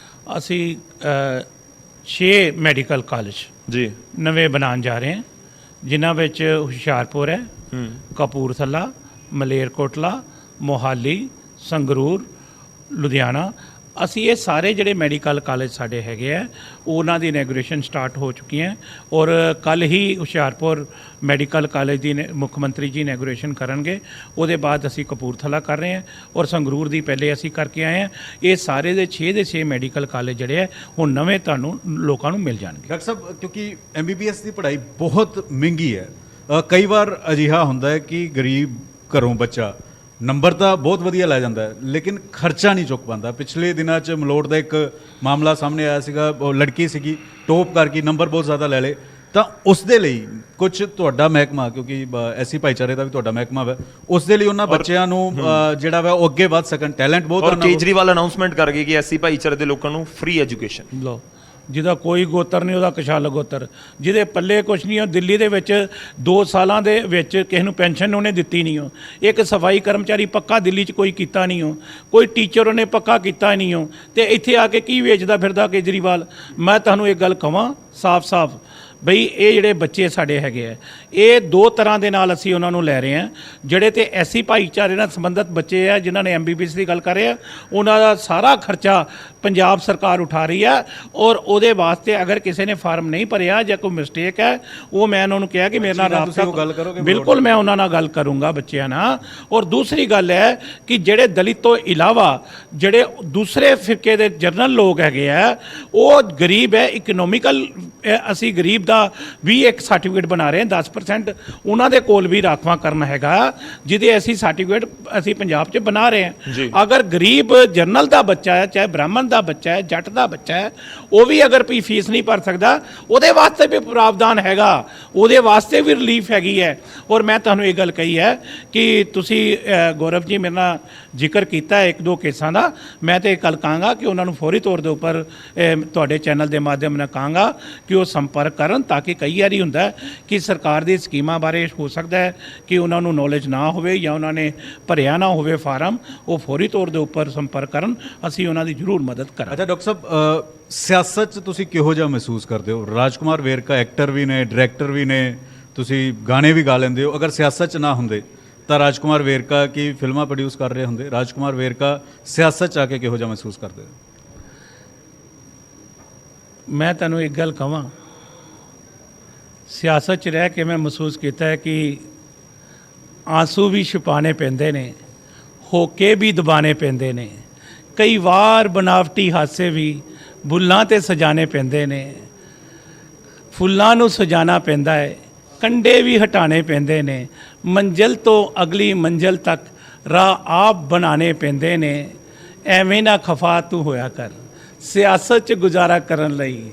ਅਸੀਂ 6 ਮੈਡੀਕਲ ਕਾਲਜ ਜੀ ਨਵੇਂ ਬਣਾਉਣ ਜਾ ਰਹੇ ਹਾਂ, ਜਿਨ੍ਹਾਂ ਵਿੱਚ ਹੁਸ਼ਿਆਰਪੁਰ ਹੈ, ਕਪੂਰਥਲਾ, ਮਲੇਰਕੋਟਲਾ, ਮੋਹਾਲੀ, ਸੰਗਰੂਰ, ਲੁਧਿਆਣਾ। ਅਸੀਂ ਇਹ ਸਾਰੇ ਜਿਹੜੇ ਮੈਡੀਕਲ ਕਾਲਜ ਸਾਡੇ ਹੈਗੇ ਆ ਉਹਨਾਂ ਦੀ ਇਨੈਗੋਰੇਸ਼ਨ ਸਟਾਰਟ ਹੋ ਚੁੱਕੀ ਹੈ, ਔਰ ਕੱਲ ਹੀ ਹੁਸ਼ਿਆਰਪੁਰ ਮੈਡੀਕਲ ਕਾਲਜ ਦੀ ਮੁੱਖ ਮੰਤਰੀ ਜੀ ਇਨੈਗੋਰੇਸ਼ਨ ਕਰਨਗੇ। ਉਹਦੇ ਬਾਅਦ ਅਸੀਂ ਕਪੂਰਥਲਾ ਕਰ ਰਹੇ ਹਾਂ, ਔਰ ਸੰਗਰੂਰ ਦੀ ਪਹਿਲੇ ਅਸੀਂ ਕਰਕੇ ਆਏ ਹਾਂ। ਇਹ ਸਾਰੇ ਦੇ 6 ਦੇ 6 ਮੈਡੀਕਲ ਕਾਲਜ ਜਿਹੜੇ ਹੈ ਹੁਣ ਨਵੇਂ ਤੁਹਾਨੂੰ ਲੋਕਾਂ ਨੂੰ ਮਿਲ ਜਾਣਗੇ। ਡਾਕਟਰ ਸਾਹਿਬ, ਕਿਉਂਕਿ MBBS ਦੀ ਪੜ੍ਹਾਈ ਬਹੁਤ ਮਹਿੰਗੀ ਹੈ, ਕਈ ਵਾਰ ਅਜਿਹਾ ਹੁੰਦਾ ਹੈ ਕਿ ਗਰੀਬ ਘਰੋਂ ਬੱਚਾ ਨੰਬਰ ਤਾਂ ਬਹੁਤ ਵਧੀਆ ਲੈ ਜਾਂਦਾ ਹੈ ਲੇਕਿਨ ਖਰਚਾ ਨਹੀਂ ਚੁੱਕ ਪਾਉਂਦਾ। ਪਿਛਲੇ ਦਿਨਾਂ 'ਚ ਮਲੋਟ ਦਾ ਇੱਕ ਮਾਮਲਾ ਸਾਹਮਣੇ ਆਇਆ ਸੀਗਾ, ਉਹ ਲੜਕੀ ਸੀਗੀ, ਟੋਪ ਕਰਕੇ ਨੰਬਰ ਬਹੁਤ ਜ਼ਿਆਦਾ ਲੈ ਲਏ, ਤਾਂ ਉਸ ਦੇ ਲਈ ਕੁਝ ਤੁਹਾਡਾ ਮਹਿਕਮਾ, ਕਿਉਂਕਿ ਐਸੀ ਭਾਈਚਾਰੇ ਦਾ ਵੀ ਤੁਹਾਡਾ ਮਹਿਕਮਾ ਹੈ, ਉਸ ਦੇ ਲਈ ਉਹਨਾਂ ਬੱਚਿਆਂ ਨੂੰ ਜਿਹੜਾ ਵਾ ਉਹ ਅੱਗੇ ਵੱਧ ਸਕਣ, ਟੈਲੈਂਟ ਬਹੁਤ ਔਰ ਕੇਜਰੀਵਾਲ ਅਨਾਉਂਸਮੈਂਟ ਕਰ ਗਏ ਕਿ ਐਸੀ ਭਾਈਚਾਰੇ ਦੇ ਲੋਕਾਂ ਨੂੰ ਫ੍ਰੀ ਐਜੂਕੇਸ਼ਨ। ਲਓ, ਜਿਹਦਾ ਕੋਈ ਗੋਤਰ ਨਹੀਂ ਉਹਦਾ ਕਸ਼ਾਲ ਗੋਤਰ, ਜਿਹਦੇ ਪੱਲੇ ਕੁਛ ਨਹੀਂ। ਉਹ ਦਿੱਲੀ ਦੇ ਵਿੱਚ 2 ਸਾਲਾਂ ਦੇ ਵਿੱਚ ਕਿਸੇ ਨੂੰ ਪੈਨਸ਼ਨ ਉਹਨੇ ਦਿੱਤੀ ਨਹੀਂ, ਉਹ ਇੱਕ ਸਫਾਈ ਕਰਮਚਾਰੀ ਪੱਕਾ ਦਿੱਲੀ 'ਚ ਕੋਈ ਕੀਤਾ ਨਹੀਂ, ਉਹ ਕੋਈ ਟੀਚਰ ਉਹਨੇ ਪੱਕਾ ਕੀਤਾ ਨਹੀਂ, ਉਹ ਤੇ ਇੱਥੇ ਆ ਕੇ ਕੀ ਵੇਚਦਾ ਫਿਰਦਾ ਕੇਜਰੀਵਾਲ। ਮੈਂ ਤੁਹਾਨੂੰ ਇੱਕ ਗੱਲ ਕਹਾਂ ਸਾਫ਼-ਸਾਫ਼ ਬਈ ਇਹ ਜਿਹੜੇ ਬੱਚੇ ਸਾਡੇ ਹੈਗੇ ਆ, ਇਹ ਦੋ ਤਰ੍ਹਾਂ ਦੇ ਨਾਲ ਅਸੀਂ ਉਹਨਾਂ ਨੂੰ ਲੈ ਰਹੇ ਹਾਂ। ਜਿਹੜੇ ਤੇ ਐਸੀ ਭਾਈਚਾਰੇ ਨਾਲ ਸੰਬੰਧਿਤ ਬੱਚੇ ਆ ਜਿਨ੍ਹਾਂ ਨੇ MBBS ਦੀ ਗੱਲ ਕਰ ਰਹੇ ਆ, ਉਹਨਾਂ ਦਾ ਸਾਰਾ ਖਰਚਾ ਪੰਜਾਬ ਸਰਕਾਰ ਉਠਾ ਰਹੀ ਹੈ। ਔਰ ਉਹਦੇ ਵਾਸਤੇ ਅਗਰ ਕਿਸੇ ਨੇ ਫਾਰਮ ਨਹੀਂ ਭਰਿਆ ਜਾਂ ਕੋਈ ਮਿਸਟੇਕ ਹੈ, ਉਹ ਮੈਂ ਉਹਨਾਂ ਨੂੰ ਕਿਹਾ ਕਿ ਮੇਰੇ ਨਾਲ ਰਾਬਤਾ, ਬਿਲਕੁਲ ਮੈਂ ਉਹਨਾਂ ਨਾਲ ਗੱਲ ਕਰੂੰਗਾ ਬੱਚਿਆਂ ਨਾਲ। ਔਰ ਦੂਸਰੀ ਗੱਲ ਹੈ ਕਿ ਜਿਹੜੇ ਦਲਿਤ ਤੋਂ ਇਲਾਵਾ ਜਿਹੜੇ ਦੂਸਰੇ ਫਿਰਕੇ ਦੇ ਜਰਨਲ ਲੋਕ ਹੈਗੇ ਆ, ਉਹ ਗਰੀਬ ਹੈ, ਇਕਨੋਮਿਕਲ ਅਸੀਂ ਗਰੀਬ ਦਾ ਵੀ ਇੱਕ ਸਰਟੀਫਿਕੇਟ ਬਣਾ ਰਹੇ ਹਾਂ 10%, ਉਹਨਾਂ ਦੇ ਕੋਲ ਵੀ ਰਾਖਵਾਂਕਰਨ ਹੈਗਾ, ਜਿਹਦੇ ਅਸੀਂ ਸਰਟੀਫਿਕੇਟ ਅਸੀਂ ਪੰਜਾਬ 'ਚ ਬਣਾ ਰਹੇ ਹਾਂ। ਅਗਰ ਗਰੀਬ ਜਰਨਲ ਦਾ ਬੱਚਾ ਹੈ, ਚਾਹੇ ਬ੍ਰਾਹਮਣ ਦਾ ਬੱਚਾ ਹੈ, ਜੱਟ ਦਾ ਬੱਚਾ ਹੈ, ਉਹ ਵੀ ਅਗਰ ਫੀਸ ਨਹੀਂ ਭਰ ਸਕਦਾ, ਉਹਦੇ ਵਾਸਤੇ ਵੀ ਪ੍ਰਾਵਧਾਨ ਹੈਗਾ, ਉਹਦੇ ਵਾਸਤੇ ਵੀ ਰਿਲੀਫ ਹੈਗੀ ਹੈ। ਔਰ ਮੈਂ ਤੁਹਾਨੂੰ ਇਹ ਗੱਲ ਕਹੀ ਹੈ ਕਿ ਤੁਸੀਂ ਗੌਰਵ ਜੀ ਮੇਰੇ ਨਾਲ ਜ਼ਿਕਰ ਕੀਤਾ ਹੈ 1-2 ਕੇਸਾਂ ਦਾ, ਮੈਂ ਤਾਂ ਇਹ ਗੱਲ ਕਹਾਂਗਾ ਕਿ ਉਹਨਾਂ ਨੂੰ ਫੌਰੀ ਤੌਰ ਦੇ ਉੱਪਰ ਤੁਹਾਡੇ ਚੈਨਲ ਦੇ ਮਾਧਿਅਮ ਨਾਲ ਕਹਾਂਗਾ ਕਿ ਉਹ ਸੰਪਰਕ ਕਰਨ, ਤਾਂ ਕਿ ਕਈ ਵਾਰੀ ਹੁੰਦਾ ਕਿ ਸਰਕਾਰ ਦੀ ਸਕੀਮਾਂ ਬਾਰੇ ਹੋ ਸਕਦਾ ਹੈ ਕਿ ਉਹਨਾਂ ਨੂੰ ਨੌਲੇਜ ਨਾ ਹੋਵੇ ਜਾਂ ਉਹਨਾਂ ਨੇ ਭਰਿਆ ਨਾ ਹੋਵੇ ਫਾਰਮ, ਉਹ ਫੌਰੀ ਤੌਰ ਦੇ ਉੱਪਰ ਸੰਪਰਕ ਕਰਨ, ਅਸੀਂ ਉਹਨਾਂ ਦੀ ਜ਼ਰੂਰ ਮਦਦ ਕਰਾਂਗੇ। ਅੱਛਾ ਡਾਕਟਰ ਸਾਹਿਬ, ਸਿਆਸਤ 'ਚ ਤੁਸੀਂ ਕਿਹੋ ਜਿਹਾ ਮਹਿਸੂਸ ਕਰਦੇ ਹੋ? ਰਾਜਕੁਮਾਰ ਵੇਰਕਾ ਐਕਟਰ ਵੀ ਨੇ, ਡਾਇਰੈਕਟਰ ਵੀ ਨੇ, ਤੁਸੀਂ ਗਾਣੇ ਵੀ ਗਾ ਲੈਂਦੇ ਹੋ। ਅਗਰ ਸਿਆਸਤ 'ਚ ਨਾ ਹੁੰਦੇ ਤਾਂ ਰਾਜਕੁਮਾਰ ਵੇਰਕਾ ਕੀ ਫਿਲਮਾਂ ਪ੍ਰੋਡਿਊਸ ਕਰ ਰਹੇ ਹੁੰਦੇ? ਰਾਜਕੁਮਾਰ ਵੇਰਕਾ ਸਿਆਸਤ 'ਚ ਆ ਕੇ ਕਿਹੋ ਜਿਹਾ ਮਹਿਸੂਸ ਕਰਦੇ ਹੋ? ਮੈਂ ਤੁਹਾਨੂੰ ਇੱਕ ਗੱਲ ਕਹਾਂ, ਸਿਆਸਤ 'ਚ ਰਹਿ ਕੇ ਮੈਂ ਮਹਿਸੂਸ ਕੀਤਾ ਹੈ ਕਿ ਆਂਸੂ ਵੀ ਛੁਪਾਣੇ ਪੈਂਦੇ ਨੇ, ਹੋਕੇ ਵੀ ਦਬਾਣੇ ਪੈਂਦੇ ਨੇ, ਕਈ ਵਾਰ ਬਨਾਵਟੀ ਹਾਸੇ ਵੀ ਬੁੱਲਾਂ 'ਤੇ ਸਜਾਣੇ ਪੈਂਦੇ ਨੇ, ਫੁੱਲਾਂ ਨੂੰ ਸਜਾਣਾ ਪੈਂਦਾ ਹੈ, ਕੰਡੇ ਵੀ ਹਟਾਣੇ ਪੈਂਦੇ ਨੇ, ਮੰਜ਼ਿਲ ਤੋਂ ਅਗਲੀ ਮੰਜ਼ਿਲ ਤੱਕ ਰਾਹ ਆਪ ਬਣਾਉਣੇ ਪੈਂਦੇ ਨੇ। ਐਵੇਂ ਨਾ ਖਫਾ ਤੂੰ ਹੋਇਆ ਕਰ, ਸਿਆਸਤ 'ਚ ਗੁਜ਼ਾਰਾ ਕਰਨ ਲਈ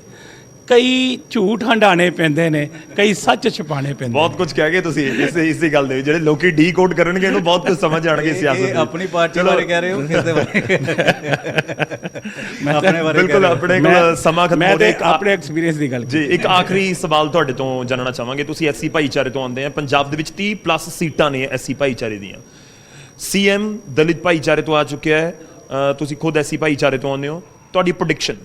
ਕਈ ਝੂਠ ਹੰਡਾਣੇ ਪੈਂਦੇ ਨੇ, ਕਈ ਸੱਚ ਛੁਪਾਣੇ ਪੈਂਦੇ। ਬਹੁਤ ਕੁਝ ਕਹਿ ਗਏ ਤੁਸੀਂ ਇਸੇ ਗੱਲ ਦੇ, ਜਿਹੜੇ ਲੋਕੀ ਡੀਕੋਡ ਕਰਨਗੇ ਇਹਨੂੰ ਬਹੁਤ ਕੁਝ ਸਮਝ ਆਣਗੇ ਸਿਆਸਤ ਦੀ। ਆਪਣੀ ਪਾਰਟੀ ਬਾਰੇ ਕਹਿ ਰਹੇ ਹੋ, ਕਿਸ ਦੇ ਬਾਰੇ? ਮੈਂ ਆਪਣੇ ਬਾਰੇ ਬਿਲਕੁਲ ਆਪਣੇ ਕੋਲ ਸਮਾਂ ਖਤਮ ਹੋ ਮੈਂ ਆਪਣੇ ਐਕਸਪੀਰੀਅੰਸ ਦੀ ਗੱਲ ਜੀ। ਇੱਕ ਆਖਰੀ ਸਵਾਲ ਤੁਹਾਡੇ ਤੋਂ ਜਾਣਨਾ ਚਾਹਾਂਗੇ, ਤੁਸੀਂ ਐਸਸੀ ਭਾਈਚਾਰੇ ਤੋਂ ਆਉਂਦੇ ਆ, ਪੰਜਾਬ ਦੇ ਵਿੱਚ 30+ ਸੀਟਾਂ ਨੇ ਐਸਸੀ ਭਾਈਚਾਰੇ ਦੀਆਂ, CM ਦਲਿਤ ਭਾਈਚਾਰੇ ਤੋਂ ਆ ਚੁੱਕਿਆ ਹੈ, ਤੁਸੀਂ ਖੁਦ ਐਸਸੀ ਭਾਈਚਾਰੇ ਤੋਂ ਆਉਂਦੇ ਹੋ, ਤੁਹਾਡੀ ਪ੍ਰੈਡਿਕਸ਼ਨ,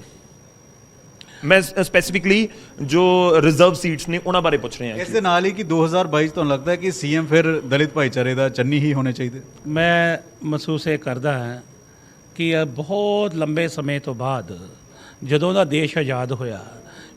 ਮੈਂ ਸਪੈਸੀਫਿਕਲੀ ਜੋ ਰਿਜ਼ਰਵ ਸੀਟਸ ਨੇ ਉਹਨਾਂ ਬਾਰੇ ਪੁੱਛ ਰਹੇ ਹਾਂ। ਇਸ ਦੇ ਨਾਲ ਹੀ ਕਿ 2022 ਤੁਹਾਨੂੰ ਲੱਗਦਾ ਹੈ ਕਿ CM ਫਿਰ ਦਲਿਤ ਭਾਈਚਾਰੇ ਦਾ ਚੰਨੀ ਹੀ ਹੋਣੇ ਚਾਹੀਦੇ? ਮੈਂ ਮਹਿਸੂਸ ਇਹ ਕਰਦਾ ਹਾਂ ਕਿ ਬਹੁਤ ਲੰਬੇ ਸਮੇਂ ਤੋਂ ਬਾਅਦ ਜਦੋਂ ਦਾ ਦੇਸ਼ ਆਜ਼ਾਦ ਹੋਇਆ,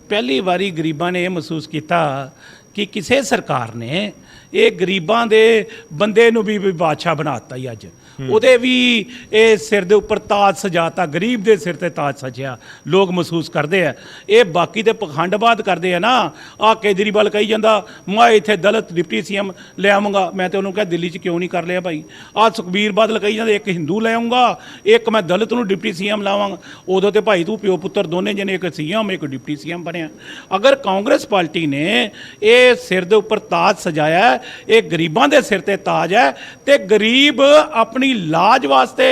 ਪਹਿਲੀ ਵਾਰੀ ਗਰੀਬਾਂ ਨੇ ਇਹ ਮਹਿਸੂਸ ਕੀਤਾ ਕਿ ਕਿਸੇ ਸਰਕਾਰ ਨੇ ਇਹ ਗਰੀਬਾਂ ਦੇ ਬੰਦੇ ਨੂੰ ਵੀ ਬਾਦਸ਼ਾਹ ਬਣਾਤਾ ਹੀ ਅੱਜ, ਉਹਦੇ ਵੀ ਇਹ ਸਿਰ ਦੇ ਉੱਪਰ ਤਾਜ ਸਜਾਤਾ, ਗਰੀਬ ਦੇ ਸਿਰ ਤੇ ਤਾਜ ਸਜਿਆ, ਲੋਕ ਮਹਿਸੂਸ ਕਰਦੇ ਆ। ਇਹ ਬਾਕੀ ਤੇ ਪਖੰਡਬਾਦ ਕਰਦੇ ਆ ਨਾ, ਆ ਕੇਜਰੀਵਾਲ ਕਹੀ ਜਾਂਦਾ ਮੈਂ ਇੱਥੇ ਦਲਿਤ ਡਿਪਟੀ CM ਲੈ ਆਵਾਂਗਾ, ਮੈਂ ਤੇ ਉਹਨੂੰ ਕਿਹਾ ਦਿੱਲੀ 'ਚ ਕਿਉਂ ਨਹੀਂ ਕਰ ਲਿਆ ਭਾਈ? ਆ ਸੁਖਬੀਰ ਬਾਦਲ ਕਹੀ ਜਾਂਦੇ ਇੱਕ ਹਿੰਦੂ ਲੈ ਆਉਂਗਾ, ਇੱਕ ਮੈਂ ਦਲਿਤ ਨੂੰ ਡਿਪਟੀ CM ਲਾਵਾਂਗਾ। ਉਦੋਂ ਤੇ ਭਾਈ ਤੂੰ ਪਿਓ ਪੁੱਤਰ ਦੋਨੇ ਜਣੇ, ਇੱਕ CM ਇੱਕ ਡਿਪਟੀ CM ਬਣਿਆ। ਅਗਰ ਕਾਂਗਰਸ ਪਾਰਟੀ ਨੇ ਇਹ ਸਿਰ ਦੇ ਉੱਪਰ ਤਾਜ ਸਜਾਇਆ, ਇਹ ਗਰੀਬਾਂ ਦੇ ਸਿਰ ਤੇ ਤਾਜ ਹੈ, ਤੇ ਗਰੀਬ ਆਪਣੀ ਲਾਜ ਵਾਸਤੇ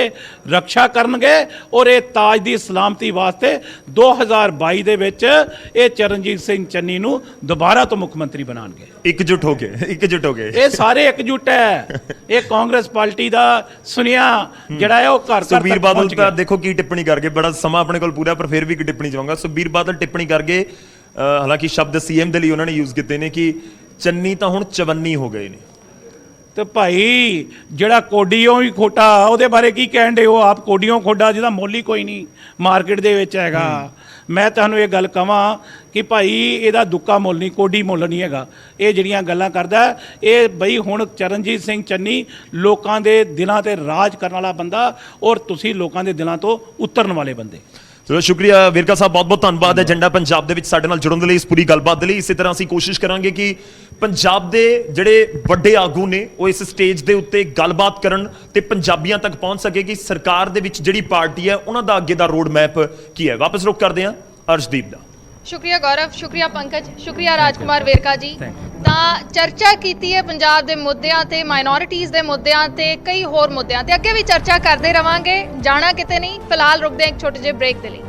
ਰੱਖਿਆ ਕਰਨਗੇ ਔਰ ਇਹ ਤਾਜ ਦੀ ਸਲਾਮਤੀ ਵਾਸਤੇ 2022 ਦੇ ਵਿੱਚ ਇਹ ਚਰਨਜੀਤ ਸਿੰਘ ਚੰਨੀ ਨੂੰ ਦੁਬਾਰਾ ਤੋਂ ਮੁੱਖ ਮੰਤਰੀ ਬਣਾਉਣਗੇ। ਇਕਜੁੱਟ ਹੋ ਕੇ ਇਹ ਸਾਰੇ ਇਕਜੁੱਟ ਹੈ। ਇਹ ਕਾਂਗਰਸ ਪਾਰਟੀ ਦਾ ਸੁਨੇਹਾ ਜਿਹੜਾ ਹੈ ਉਹ ਘਰ ਤੱਕ ਸੁਖਬੀਰ ਬਾਦਲ ਤਾਂ ਦੇਖੋ ਕੀ ਟਿੱਪਣੀ ਕਰ ਗਏ, ਬੜਾ ਸਮਾਂ ਆਪਣੇ ਕੋਲ ਪੂਰਾ, ਪਰ ਫਿਰ ਵੀ ਇੱਕ ਟਿੱਪਣੀ ਚਾਹਾਂਗਾ। ਸੁਖਬੀਰ ਬਾਦਲ ਟਿੱਪਣੀ ਕਰ ਗਏ, ਹਾਲਾਂਕਿ ਸ਼ਬਦ CM ਦੇ ਲਈ ਉਹਨਾਂ ਨੇ ਯੂਜ਼ ਕੀਤੇ ਨੇ ਕਿ ਚੰਨੀ ਤਾਂ ਹੁਣ ਚਵੰਨੀ ਹੋ ਗਏ ਨੇ। ਤੇ ਭਾਈ ਜਿਹੜਾ ਕੋਡੀਓ ਵੀ ਖੋਟਾ, ਉਹਦੇ ਬਾਰੇ ਕੀ ਕਹਿਣ ਦੇ? ਉਹ ਆਪ ਕੋਡੀਓ ਖੋਟਾ ਜਿਹਦਾ ਮੁੱਲ ਹੀ ਕੋਈ ਨਹੀਂ ਮਾਰਕੀਟ ਦੇ ਵਿੱਚ ਹੈਗਾ। ਮੈਂ ਤੁਹਾਨੂੰ ਇਹ ਗੱਲ ਕਹਾਂ ਕਿ ਭਾਈ ਇਹਦਾ ਦੁੱਕਾ ਮੁੱਲ ਨਹੀਂ, ਕੋਡੀ ਮੁੱਲ ਨਹੀਂ ਹੈਗਾ। ਇਹ ਜਿਹੜੀਆਂ ਗੱਲਾਂ ਕਰਦਾ ਇਹ ਬਈ ਹੁਣ ਚਰਨਜੀਤ ਸਿੰਘ ਚੰਨੀ ਲੋਕਾਂ ਦੇ ਦਿਲਾਂ ਤੇ ਰਾਜ ਕਰਨ ਵਾਲਾ ਬੰਦਾ, ਔਰ ਤੁਸੀਂ ਲੋਕਾਂ ਦੇ ਦਿਲਾਂ ਤੋਂ ਉਤਰਨ ਵਾਲੇ ਬੰਦੇ। ਚਲੋ ਸ਼ੁਕਰੀਆ ਵੇਰਕਾ ਸਾਹਿਬ, ਬਹੁਤ ਬਹੁਤ ਧੰਨਵਾਦ ਏਜੰਡਾ ਪੰਜਾਬ ਦੇ ਵਿੱਚ ਸਾਡੇ ਨਾਲ ਜੁੜਨ ਦੇ ਲਈ, ਇਸ ਪੂਰੀ ਗੱਲਬਾਤ ਦੇ ਲਈ। ਇਸੇ ਤਰ੍ਹਾਂ ਅਸੀਂ ਕੋਸ਼ਿਸ਼ ਕਰਾਂਗੇ ਕਿ ਪੰਜਾਬ ਦੇ ਜਿਹੜੇ ਵੱਡੇ ਆਗੂ ਨੇ ਉਹ ਇਸ ਸਟੇਜ ਦੇ ਉੱਤੇ ਗੱਲਬਾਤ ਕਰਨ ਤੇ ਪੰਜਾਬੀਆਂ ਤੱਕ ਪਹੁੰਚ ਸਕੇ ਕਿ ਸਰਕਾਰ ਦੇ ਵਿੱਚ ਜਿਹੜੀ ਪਾਰਟੀ ਹੈ ਉਹਨਾਂ ਦਾ ਅੱਗੇ ਦਾ ਰੋਡ ਮੈਪ ਕੀ ਹੈ। ਵਾਪਸ ਰੁਕ ਕਰਦੇ ਹਾਂ ਅਰਸ਼ਦੀਪ ਦਾ। ਸ਼ੁਕਰੀਆ ਗੌਰਵ, ਸ਼ੁਕਰੀਆ ਪੰਕਜ, ਸ਼ੁਕਰੀਆ ਰਾਜਕੁਮਾਰ ਵੇਰਕਾ ਜੀ। ਤਾਂ ਚਰਚਾ ਕੀਤੀ ਹੈ ਪੰਜਾਬ ਦੇ ਮੁੱਦਿਆਂ ਤੇ, ਮਾਈਨੋਰਿਟੀਜ਼ ਦੇ ਮੁੱਦਿਆਂ ਤੇ, ਕਈ ਹੋਰ ਮੁੱਦਿਆਂ ਤੇ। ਅੱਗੇ ਵੀ ਚਰਚਾ ਕਰਦੇ ਰਵਾਂਗੇ, ਜਾਣਾ ਕਿਤੇ ਨਹੀਂ। ਫਿਲਹਾਲ ਰੁਕਦੇ ਹਾਂ ਇੱਕ ਛੋਟੇ ਜਿਹੇ ਬ੍ਰੇਕ ਦੇ ਲਈ।